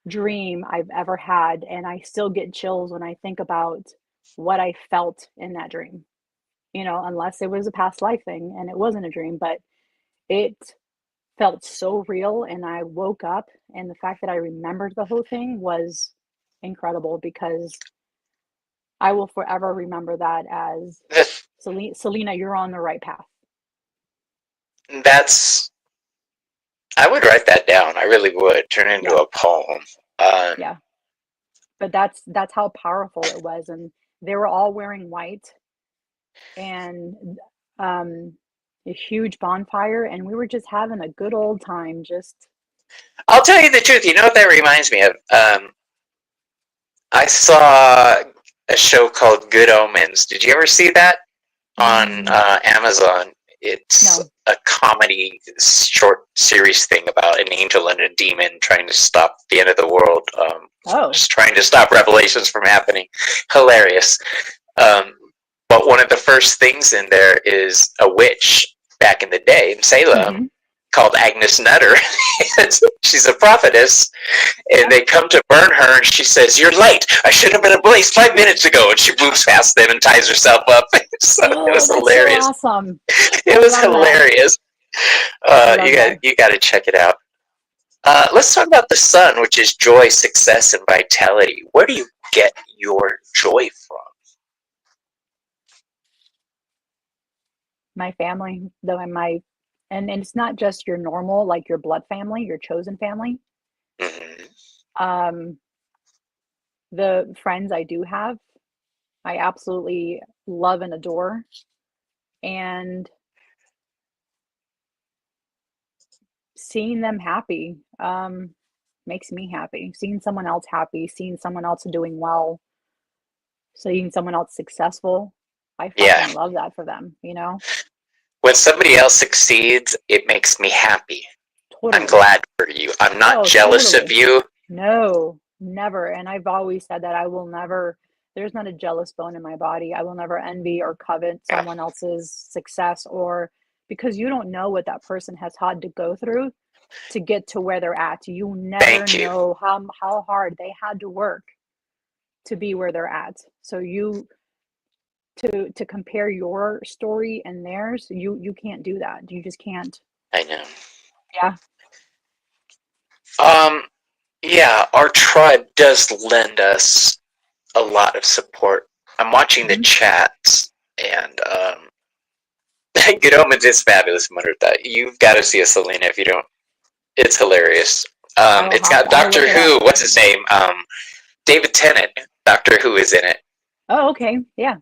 dream I've ever had, and I still get chills when I think about what I felt in that dream. Unless it was a past life thing and it wasn't a dream, but it felt so real, and I woke up, and the fact that I remembered the whole thing was incredible, because I will forever remember that as Celina, you're on the right path. That's. I would write that down. I really would turn it into Yeah, a poem. Um, yeah. But that's how powerful it was, and they were all wearing white, and um, a huge bonfire, and we were just having a good old time. Just I'll tell you the truth. You know what that reminds me of? I saw a show called Good Omens. Did you ever see that on mm, Amazon? It's no. a comedy short series thing about an angel and a demon trying to stop the end of the world. Oh. Just trying to stop revelations from happening. Hilarious. Um, but one of the first things in there is a witch back in the day in Salem Mm-hmm. called Agnes Nutter. She's a prophetess, and Yeah. they come to burn her, and she says, "You're late. I should have been ablaze 5 minutes ago." And she moves past them and ties herself up. So it Oh, was that's so hilarious. awesome. It I was love that. hilarious. I love that. You got to check it out. Let's talk about the sun, which is joy, success, and vitality. Where do you get your joy from? My family, though, and it's not just your normal, like your blood family, your chosen family. Mm-hmm. Um, the friends I do have, I absolutely love and adore, and seeing them happy. makes me happy. Seeing someone else happy, seeing someone else doing well, seeing someone else successful. I Yeah. fucking love that for them, you know? When somebody else succeeds, it makes me happy. I'm Totally. glad for you. I'm not Oh, jealous of totally. you. No, never. And I've always said that I will never, there's not a jealous bone in my body. I will never envy or covet Yeah. someone else's success, or because you don't know what that person has had to go through to get to where they're at. You never Thank you. know how hard they had to work to be where they're at. So you to compare your story and theirs, you can't do that. You just can't. I know. Yeah. Um, yeah, our tribe does lend us a lot of support. I'm watching the Mm-hmm. chats, and Good Omens is fabulous. Muttered that. You've got to see a Celina if you don't. It's hilarious. It's got I will look Doctor it Who. up. What's his name? David Tennant. Doctor Who is in it, Oh, okay. Yeah.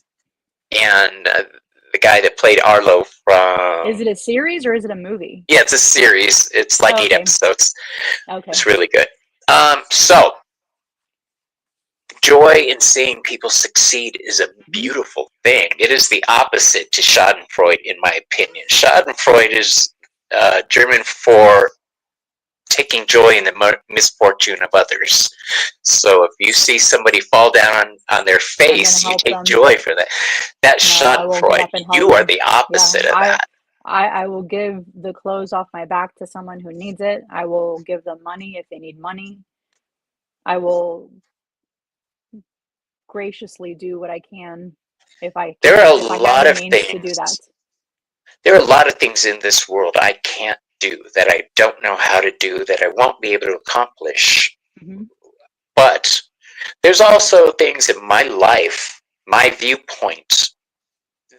and the guy that played Arlo Is from. it a series or is it a movie? Yeah, it's a series. It's like Oh, 8 okay. episodes. Okay. It's really good. So joy in seeing people succeed is a Mm-hmm. beautiful thing. It is the opposite to Schadenfreude, in my opinion. Schadenfreude is German for taking joy in the misfortune of others. So if you see somebody fall down on their I'm gonna face, you help take them. joy for that. That's No, I will get Schadenfreude. up and help You are them. the Yeah. opposite of that. I will give the clothes off my back to someone who needs it. I will give them money if they need money. I will graciously do what I can There are if I a have lot the of means to do that. things. There are a lot of things in this world I can't do, that I don't know how to do, that I won't be able to accomplish. Mm-hmm. But there's also things in my life, my viewpoint,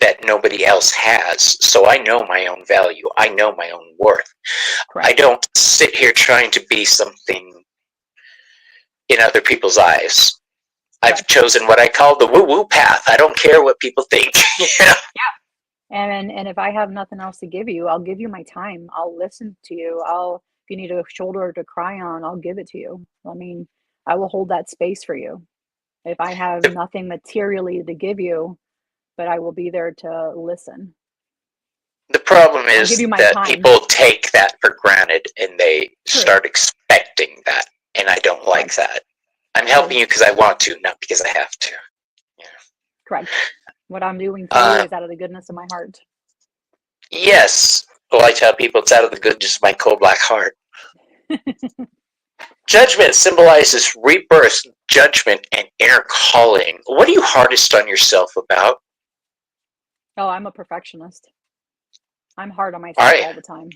that nobody else has. So I know my own value. I know my own worth. I Correct. don't sit here trying to be something in other people's eyes. I've Correct. chosen what I call the woo-woo path. I don't care what people think. And if I have nothing else to give you, I'll give you my time. I'll listen to you. If you need a shoulder to cry on, I'll give it to you. I mean, I will hold that space for you. If I have the, nothing materially to give you, but I will be there to listen. the problem I'll give is you my that time. people take that for granted and they True. start expecting that, and I don't like Correct. that. I'm helping you because I want to, not because I have to. Yeah. Correct. What I'm doing for you is out of the goodness of my heart. Yes. Well, I tell people it's out of the goodness of my cold black heart. Judgment symbolizes rebirth, judgment, and inner calling. What are you hardest on yourself about? Oh, I'm a perfectionist. I'm hard on All myself right. all the time.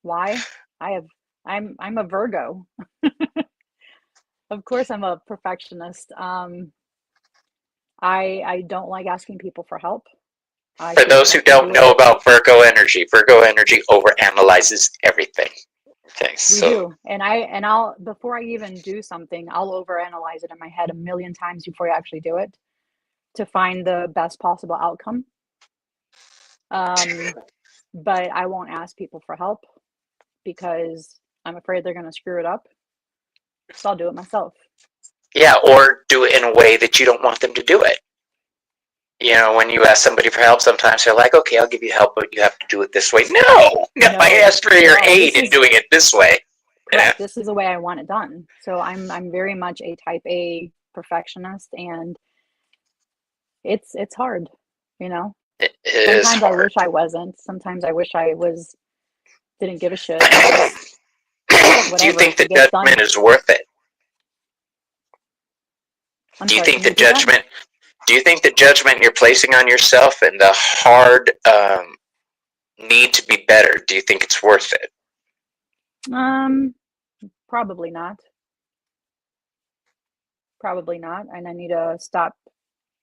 Why? I'm a Virgo. Of course I'm a perfectionist. I don't like asking people for help. I For feel like those I who can do don't it. know about Virgo energy overanalyzes everything. Okay, We so do. And I'll before I even do something, I'll overanalyze it in my head a million times before I actually do it to find the best possible outcome. Um, but I won't ask people for help because I'm afraid they're going to screw it up. So I'll do it myself. yeah, or do it in a way that you don't want them to do it. You know, when you ask somebody for help, sometimes they're like, "Okay, I'll give you help, but you have to do it this way." No, I No, asked for your no, aid in doing it this way. Yeah. correct. This is the way I want it done. So I'm very much a type A perfectionist, and it's hard, you know. It is Sometimes I hard. wish I wasn't. Sometimes I wish I was didn't give a shit and just Do you whatever, think if the it gets done. judgment is worth it? I'm Do you sorry, think can you the repeat that? judgment? Do you think the judgment you're placing on yourself and the hard need to be better? Do you think it's worth it? Um, probably not. Probably not. And I need to stop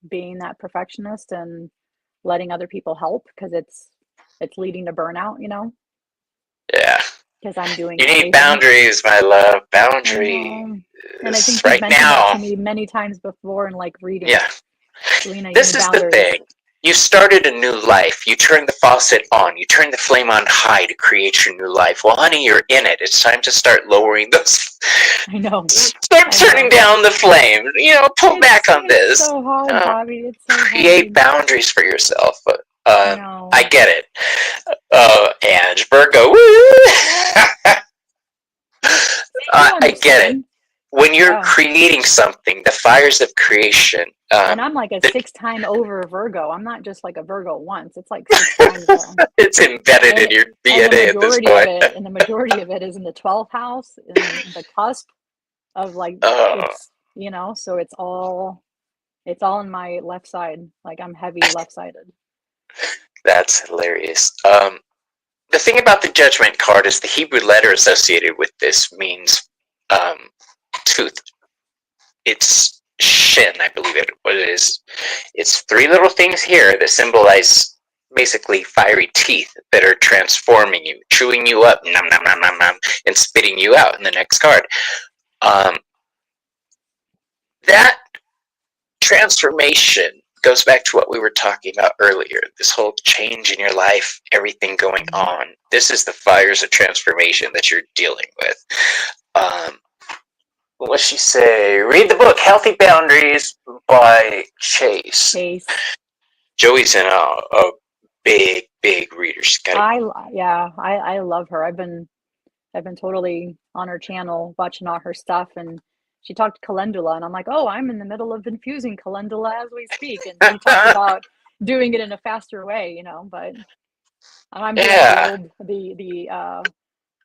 being that perfectionist and letting other people help because it's leading to burnout, you know, Yeah. because I'm doing You need everything. boundaries, my love. I Boundaries know. And I think you've right mentioned that now. to me many times before in like readings. Yeah. Celina, you This need is the boundaries. thing. You started a new life. You turn the faucet on. You turn the flame on high to create your new life. Well, honey, you're in it. It's time to start lowering those. I know. Start I turning know. down the flame. Pull back on this. It's so hard, Bobby. It's so Create hard. boundaries for yourself. I know. I get it. And Virgo. I get it. When you're creating something, the fires of creation. And I'm like a 6-time over Virgo. I'm not just like a Virgo once. It's like 6 times there. It's embedded in your DNA at this point. And the majority of it is in the 12th house, in the cusp of like, it's, so it's all on my left side. Like I'm heavy left-sided. That's hilarious. The thing about the Judgment card is the Hebrew letter associated with this means tooth. It's shin, I believe what it is. It's 3 little things here that symbolize basically fiery teeth that are transforming you, chewing you up, nom, nom, nom, nom, nom, and spitting you out in the next card. That transformation goes back to what we were talking about earlier, this whole change in your life, everything going on. This is the fires of transformation that you're dealing with. What's she say? Read the book Healthy Boundaries by Chase. Joey's in a big reader. I love her. I've been totally on her channel watching all her stuff, and she talked calendula, and I'm like, oh, I'm in the middle of infusing calendula as we speak, and she talked about doing it in a faster way, but I'm doing the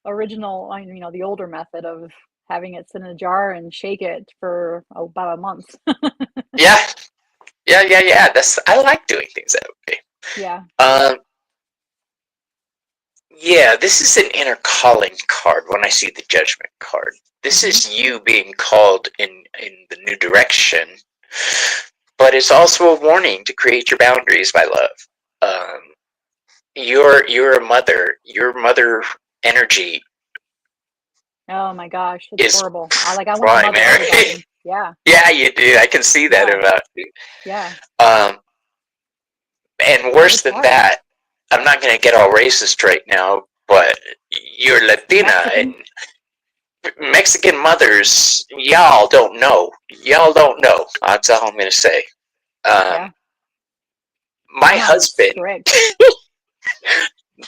original, the older method of having it sit in a jar and shake it for about a month. Yeah. I like doing things that way. Yeah. Yeah, this is an inner calling card when I see the Judgment card. This is you being called in the new direction, but it's also a warning to create your boundaries, my love. You're a mother. Your mother energy. Oh my gosh, it's horrible. I want primary. to mother everybody. Yeah. Yeah, you do. I can see that about you. Yeah. And worse than that, I'm not going to get all racist right now, but you're Latina and Mexican mothers, y'all don't know. That's all I'm going to say. My husband,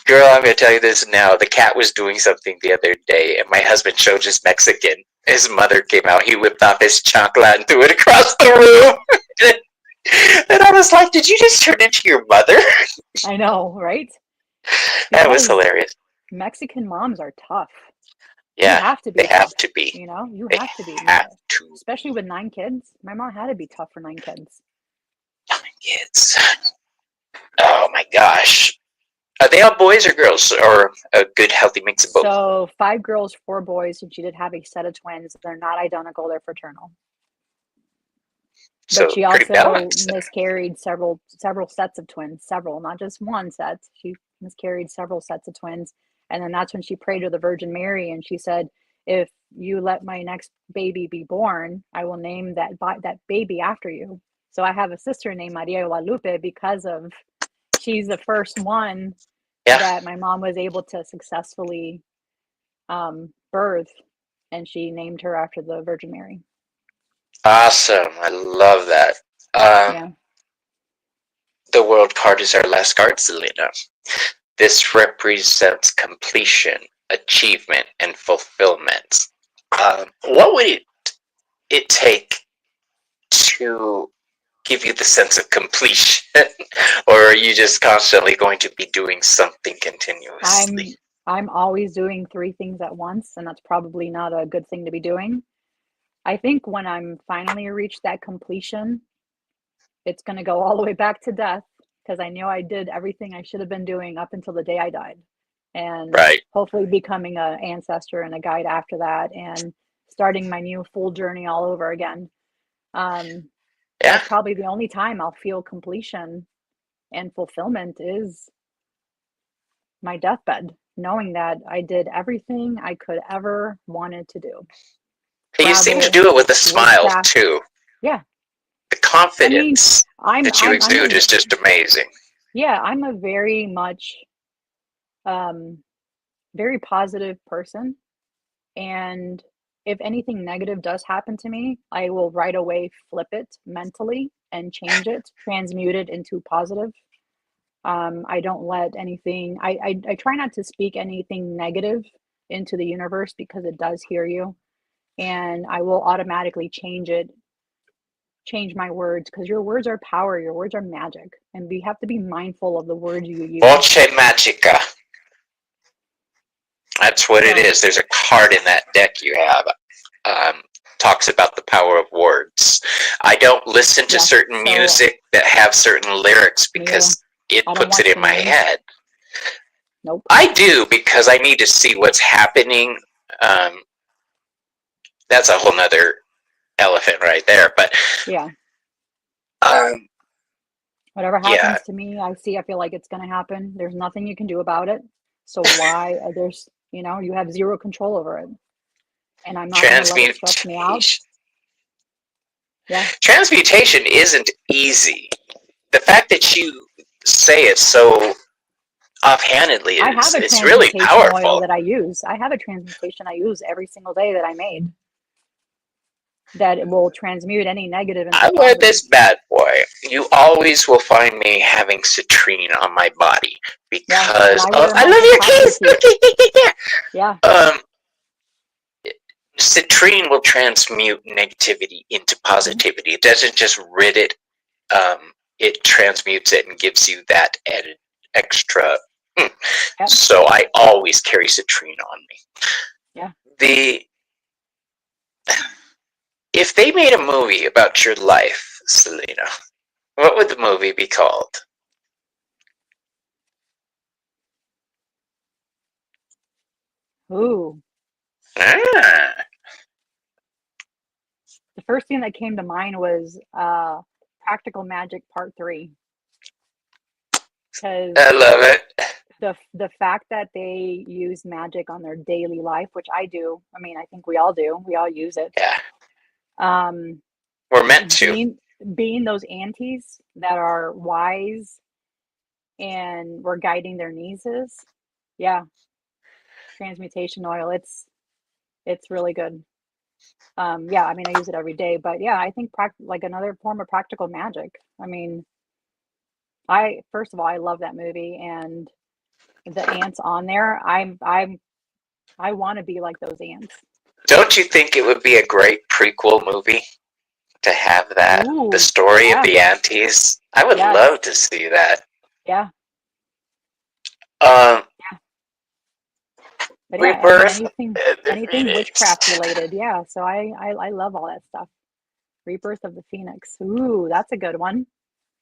girl, I'm going to tell you this now. The cat was doing something the other day, and my husband showed his Mexican. His mother came out. He whipped off his chancla and threw it across the room. And I was like, did you just turn into your mother? I know, right? That was hilarious. Mexican moms are tough. Yeah, you have to be. They have to be. You have to be. Especially with 9 kids. My mom had to be tough for 9 kids. 9 kids. Oh my gosh. Are they all boys or girls, or a good healthy mix of both? So 5 girls, 4 boys, and she did have a set of twins. They're not identical, they're fraternal. But she also miscarried several sets of twins, not just one set. She miscarried several sets of twins. And then that's when she prayed to the Virgin Mary, and she said, if you let my next baby be born, I will name that baby after you. So I have a sister named Maria Guadalupe because of she's the first one that my mom was able to successfully birth, and she named her after the Virgin Mary. Awesome. I love that. The world card is our last card, Celina. This represents completion, achievement, and fulfillment. What would it take to give you the sense of completion? Or are you just constantly going to be doing something continuously? I'm always doing 3 things at once, and that's probably not a good thing to be doing. I think when I'm finally reached that completion, it's going to go all the way back to death, because I know I did everything I should have been doing up until the day I died. And hopefully becoming an ancestor and a guide after that, and starting my new full journey all over again. That's probably the only time I'll feel completion and fulfillment is my deathbed, knowing that I did everything I could ever wanted to do. You seem to do it with a smile too. Yeah. The I mean, confidence I'm that you I'm I'm exude a is just amazing. yeah, I'm a very much um very positive person, and if anything negative does happen to me, I will right away flip it mentally and change it, transmute it into positive. I don't let anything, I try not to speak anything negative into the universe because it does hear you. And I will automatically change my words because your words are power, your words are magic. And we have to be mindful of the words you use. Voce Magica. That's what it So, is. There's a card in that deck you have. Um, Talks about the power of words. I don't listen to yeah, certain so music that have certain lyrics me either. because it I don't puts it watch in the my news. head. Nope. I do because I need to see what's happening. Um, that's a whole nother elephant right there. But Yeah. um, Whatever yeah, happens to me, I feel like it's going to happen. There's nothing you can do about it. So why there's, you have zero control over it. And I'm not going to let it stress me out. transmutation. Yeah. Transmutation isn't easy. The fact that you say it so offhandedly I is have a it's really transmutation oil powerful. that I use. I have a transmutation I use every single day that I made that it will transmute any negative into I wear positive. this bad boy. You always will find me having citrine on my body Yeah. And because I wear I mine love for your classy case. cute. Yeah. Citrine will transmute negativity into Hmm. positivity. It doesn't just rid it. It transmutes it and gives you that added extra. Yep. So I always carry citrine on me. Yeah. The If they made a movie about your life, Celina, what would the movie be called? Ooh. Ah, The first thing that came to mind was Practical Magic Part 3. I Because love it. the fact that they use magic on their daily life, which I do. I mean, I think we all do. We all use it. Yeah, Um, we're meant to. being those aunties that are wise and we're guiding their nieces. Yeah, transmutation oil. It's really good. Yeah, I mean, I use it every day, but yeah, I think like another form of practical magic. I mean, I first of all, I love that movie and the ants on there. I want to be like those ants. Don't you think it would be a great prequel movie to have that? The Ooh, story of yeah, the aunties? I would yes, love to see that. yeah, Um, yeah. But yeah, I mean, Rebirth of the anything Phoenix. witchcraft related. Yeah, so I love all that stuff. Rebirth of the Phoenix. Ooh, that's a good one.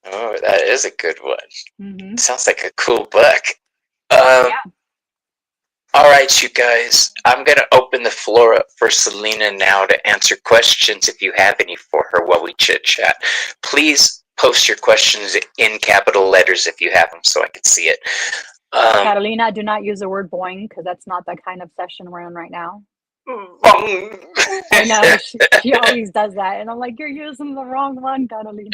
Oh, that is a good one. Mm-hmm. Sounds like a cool book. Um, Yeah. all right, you guys. I'm going to open the floor up for Celina now to answer questions if you have any for her while we chit chat. Please post your questions in capital letters if you have them so I can see it. Um, Catalina, do not use the word boing because that's not the kind of session we're in right now. I know she always does that, and I'm like, you're using the wrong one, Catalina.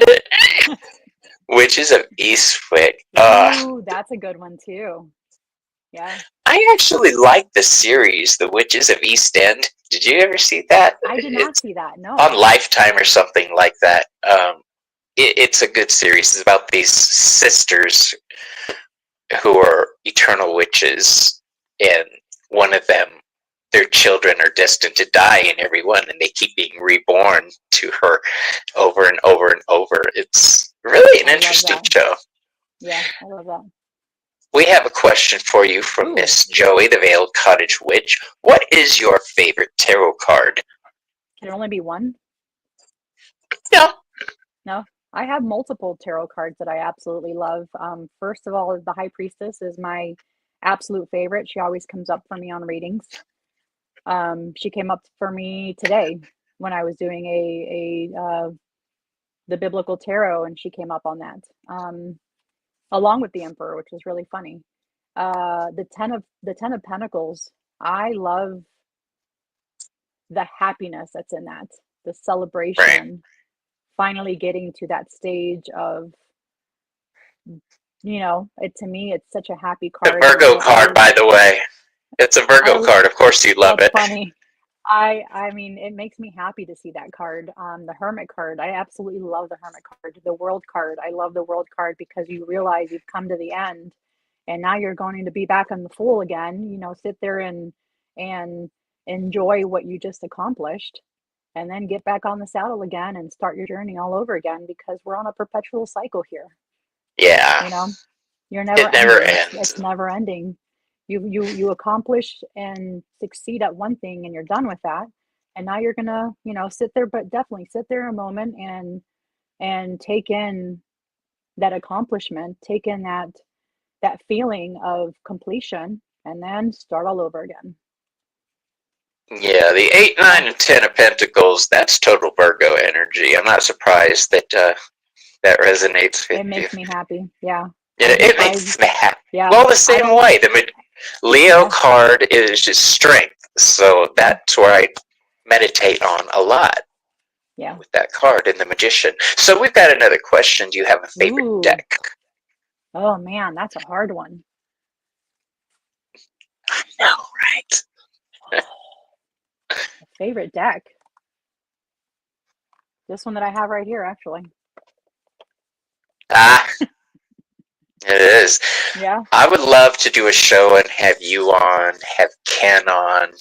Witches of Eastwick. Ooh, that's a good one too. Yeah, I actually like the series, The Witches of East End. Did you ever see that? I did not It's see that. on No. Lifetime or something like that. It's a good series. It's about these sisters who are eternal witches, and one of them, their children are destined to die in every one, and they keep being reborn to her over and over and over. It's really an I love interesting that. show. Yeah, I love that. We have a question for you from Ooh, Miss Joey, the Veiled Cottage Witch. What is your favorite tarot card? can it only be one? No. No, I have multiple tarot cards that I absolutely love. First of all, the High Priestess is my absolute favorite. She always comes up for me on readings. She came up for me today when I was doing the biblical tarot, and she came up on that, along with the Emperor, which was really funny. The Ten of Pentacles. I love the happiness that's in that, the Right. celebration, finally getting to that stage of, it to me, it's such a happy The card. Virgo card, by the way. It's a Virgo I card. Of course you love That's it. funny. I mean, it makes me happy to see that card. The Hermit card, I absolutely love the Hermit card. The World card, I love the World card because you realize you've come to the end, and now you're going to be back on the Fool again. Sit there and enjoy what you just accomplished, and then get back on the saddle again and start your journey all over again because we're on a perpetual cycle here. Yeah. You know, you're never It never ending. It's ends. it's never ending. You accomplish and succeed at one thing and you're done with that. And now you're gonna, sit there, but definitely sit there a moment and take in that accomplishment, take in that feeling of completion, and then start all over again. Yeah, the 8, Yeah. 9, and 10 of Pentacles, that's total Virgo energy. I'm not surprised that that resonates with It you. makes me happy. Yeah. It makes me happy. Yeah. Well, the I same don't way. The Leo yeah. card is just strength, so Yeah. that's where I meditate on a lot Yeah. with that card and the Magician. So we've got another question. Do you have a favorite Ooh. deck? Oh man, that's a hard one. No, right? Favorite deck. This one that I have right here, actually. Ah, it is. Yeah. I would love to do a show and have you on, have Ken on.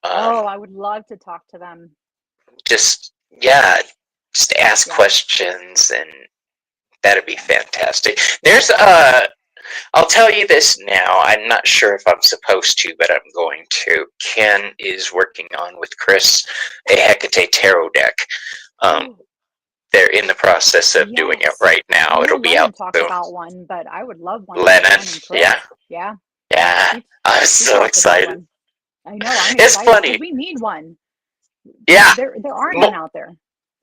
Oh, I would love to talk to them. Just, yeah, just ask Yeah. questions, and that'd be Yeah. fantastic. Yeah. I'll tell you this now. I'm not sure if I'm supposed to, but I'm going to. Ken is working on with Chris a Hecate tarot deck. Um, Oh, they're in the process of doing it yes. right now. I know It'll be Lennon out talked soon. about one, but I would love one with Lennon, Ken and yeah, Chris. Yeah. yeah. He I'm he so talked about excited. one. I know. I'm It's excited because funny. we need one. Yeah, There aren't none out there.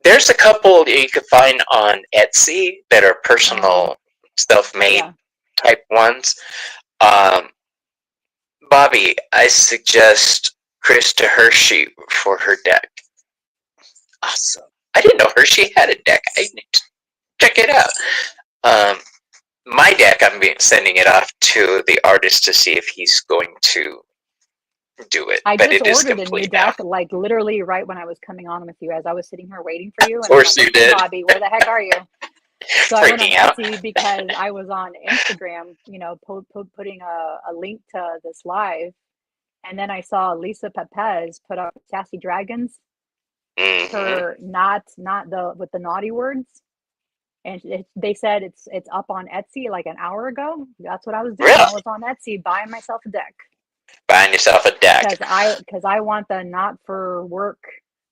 there's a couple you can find on Etsy that are Uh-huh. personal, self-made Yeah. type ones. Um, Bobby, I suggest Krista Hershey for her deck. Awesome. I didn't know Hershey had a deck. I need to check it out. My deck, sending it off to the artist to see if he's going to do it, I but just it is ordered a new complete now. deck, like literally right when I was coming on with you, as I was sitting here waiting for you. Of And I'm course like, you okay, did. Bobby, where the heck are you? So I went on Freaking out. Etsy because I was on Instagram, putting a link to this live. And then I saw Lisa Pepez put up Sassy Dragons, Mm-hmm. her not the with the naughty words. And they said it's up on Etsy like an hour ago. That's what I was doing. Really? I was on Etsy buying myself a deck Buying yourself a deck. because I want the not for work,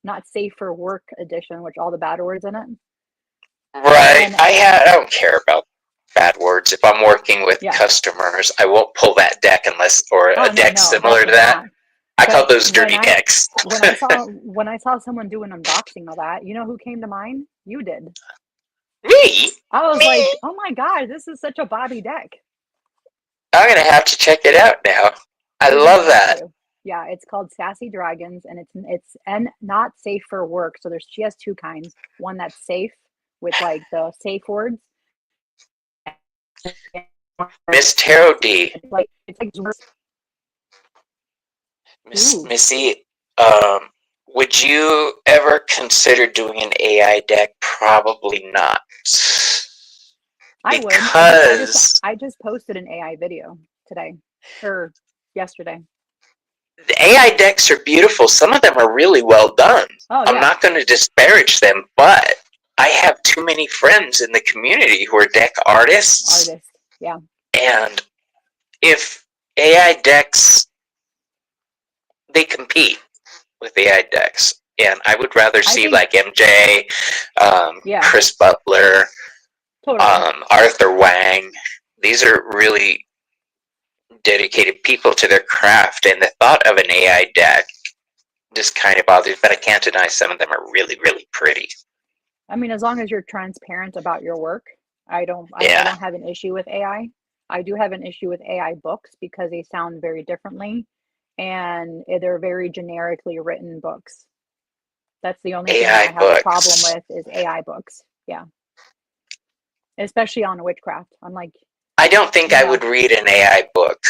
not safe for work edition, which all the bad words in it. Right. And I don't care about bad words. If I'm working with yeah. customers, I won't pull that deck or Oh a deck no, similar to definitely that. not. I call But those dirty decks. when I saw someone do an unboxing of that, you know who came to mind? You did. Me? I was like, Me? oh my God, this is such a Bobby deck. I'm going to have to check it out now. I You're gonna love want that. to. Yeah, it's called Sassy Dragons, and it's and not safe for work. So she has two kinds. One that's safe with like the safe words. Miss Tarot D. It's like Miss ooh, Missy, would you ever consider doing an AI deck? Probably not. I would. Because I just posted an AI video today or yesterday. the AI decks are beautiful. Some of them are really well done. Oh I'm yeah, not going to disparage them, but I have too many friends in the community who are deck artists. artist. Yeah. And if AI decks, they compete with AI decks. And I would rather I see think like MJ, yeah, Chris Butler, totally. Arthur Wang. These are really dedicated people to their craft, and the thought of an AI deck just kind of bothers, but I can't deny some of them are really, really pretty. I mean, as long as you're transparent about your work, I don't Yeah. have an issue with AI. I do have an issue with AI books because they sound very differently and they're very generically written books. That's the only thing that I AI have a problem books. with is AI books. Yeah. Especially on witchcraft. I'm like, I don't think you I know, would read an AI book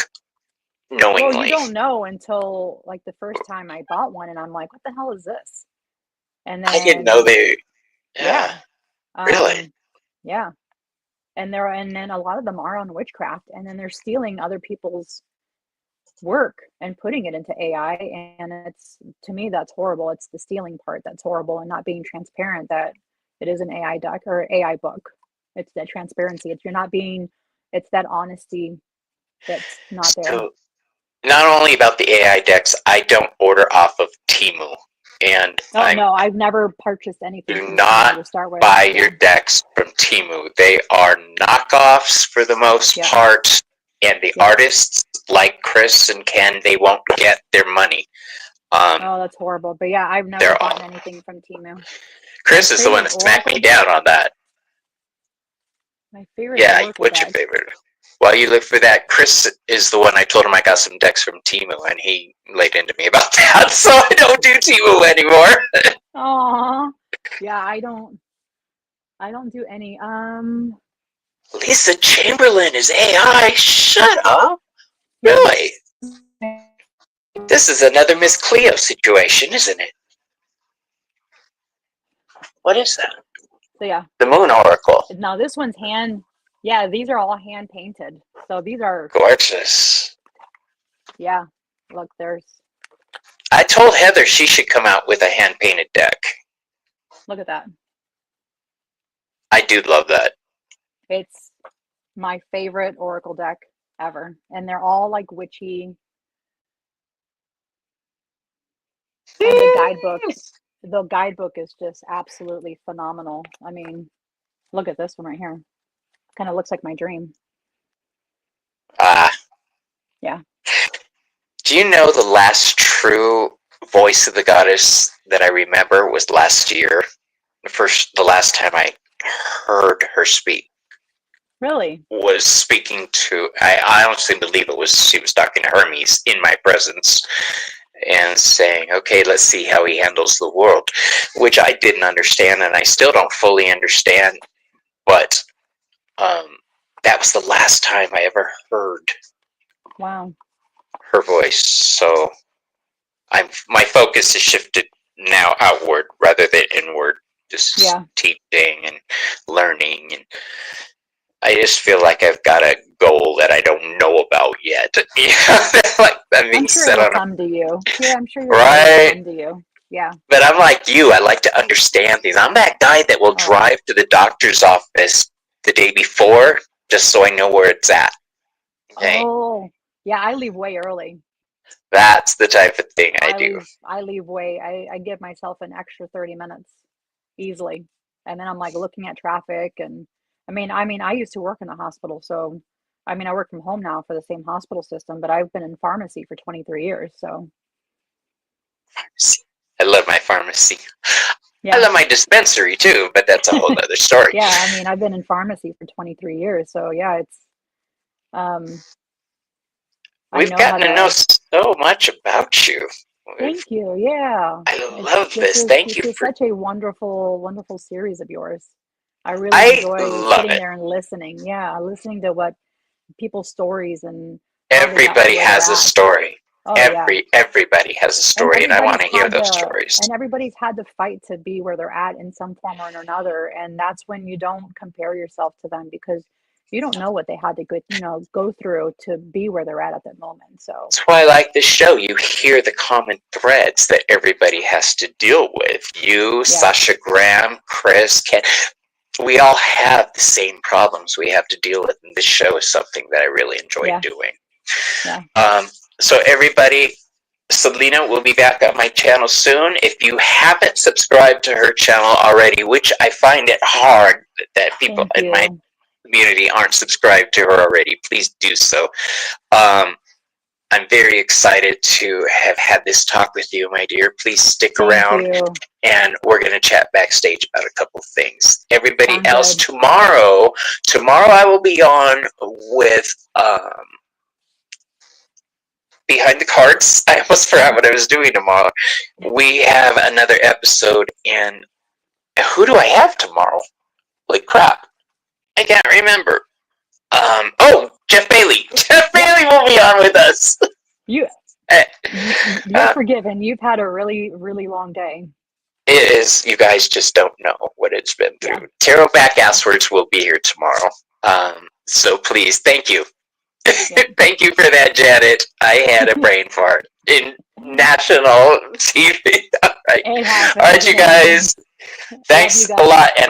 well, you knowingly. don't know until like the first time I bought one and I'm like, what the hell is this? And I didn't know then, they. yeah. Really? Yeah. And then a lot of them are on witchcraft and then they're stealing other people's work and putting it into AI. And it's, to me, that's horrible. It's the stealing part that's horrible and not being transparent that it is an AI doc or AI book. It's that transparency. It's that honesty that's not there. So, not only about the AI decks, I don't order off of Temu, and Oh I'm no, I've never purchased anything do from Temu not to start with. buy Yeah. your decks from Temu. They are knockoffs for the most Yep. part, and the Yep. artists like Chris and Ken, they won't get their money. Oh, that's horrible. But yeah, I've never They're all. gotten anything from Temu. My Chris is the one favorite that smacked me Oracle down deck. on that. My favorite Yeah, Oracle what's your deck. favorite? While you look for that, Chris is the one I told him I got some decks from Temu, and he laid into me about that, so I don't do Temu anymore. Aw. Yeah, I don't do any. Lisa Chamberlain is AI. Shut up. Yeah, this Really? This is another Miss Cleo situation, isn't it? What is that? so yeah. The Moon Oracle. Now this one's hand. Yeah, these are all hand painted. So these are, Gorgeous. yeah. Look, there's. I told Heather she should come out with a hand painted deck. Look at that. I do love that. It's my favorite Oracle deck ever, and they're all like witchy. And the guidebook is just absolutely phenomenal. I mean, look at this one right here. Kind of looks like my dream. Ah. Yeah. Do you know the last true voice of the goddess that I remember was last year? The last time I heard her speak Really? was speaking to. I honestly believe she was talking to Hermes in my presence and saying, "Okay, let's see how he handles the world," which I didn't understand, and I still don't fully understand. But that was the last time I ever heard Wow. her voice. So my focus has shifted now outward rather than inward, just Yeah. teaching and learning, and I just feel like I've got a goal that I don't know about yet. Like I'm being I'm sure set it'll on a come to you. Yeah, I'm sure your goals will right. come to you. Yeah. But I'm like you. I like to understand things. I'm that guy that will Oh. drive to the doctor's office the day before just so I know where it's at. Okay, Oh. Yeah, I leave way early. that's the type of thing I do. I leave way. I give myself an extra 30 minutes easily. And then I'm like looking at traffic and I used to work in the hospital, so I mean I work from home now for the same hospital system, but I've been in pharmacy for 23 years, so I love my pharmacy. I yeah. love my dispensary too, but that's a whole other story. Yeah, I mean I've been in pharmacy for 23 years, so yeah, it's um I We've know how gotten to know to. so much about you. Thank you. Yeah. I love This this. is Thank this you is for. such a wonderful series of yours. I really I enjoy love sitting it. there and listening. Yeah, listening to what people's stories and how they got to Everybody where they're has a at. story. Oh yeah. Everybody has a And story, and I want to hear those stories. everybody's had to fight to be where they're at in some form or another. And that's when you don't compare yourself to them because you don't know what they had to go through to be where they're at that moment. So That's why I like this show. You hear the common threads that everybody has to deal with. You, yeah. Sasha Graham, Chris, Ken. We all have the same problems we have to deal with, and this show is something that I really enjoy doing. Yeah. So everybody, Celina will be back on my channel soon. If you haven't subscribed to her channel already, which I find it hard that people Thank in my you. community aren't subscribed to her already, please do so. I'm very excited to have had this talk with you, my dear. Please stick around, and we're going to chat backstage about a couple things. Everybody Sounds else, good. tomorrow I will be on with behind the cards. I almost forgot what I was doing tomorrow. We have another episode, and who do I have tomorrow? Holy crap. I can't remember. Jeff Bailey. Jeff Bailey will be on with us. You're forgiven. You've had a really, really long day. It is. You guys just don't know what it's been through. Yeah. Tarot Back Asswards will be here tomorrow. So please, thank you. Yeah. Thank you for that, Janet. I had a brain fart in national TV. All right. All right, you guys. Thanks a lot, and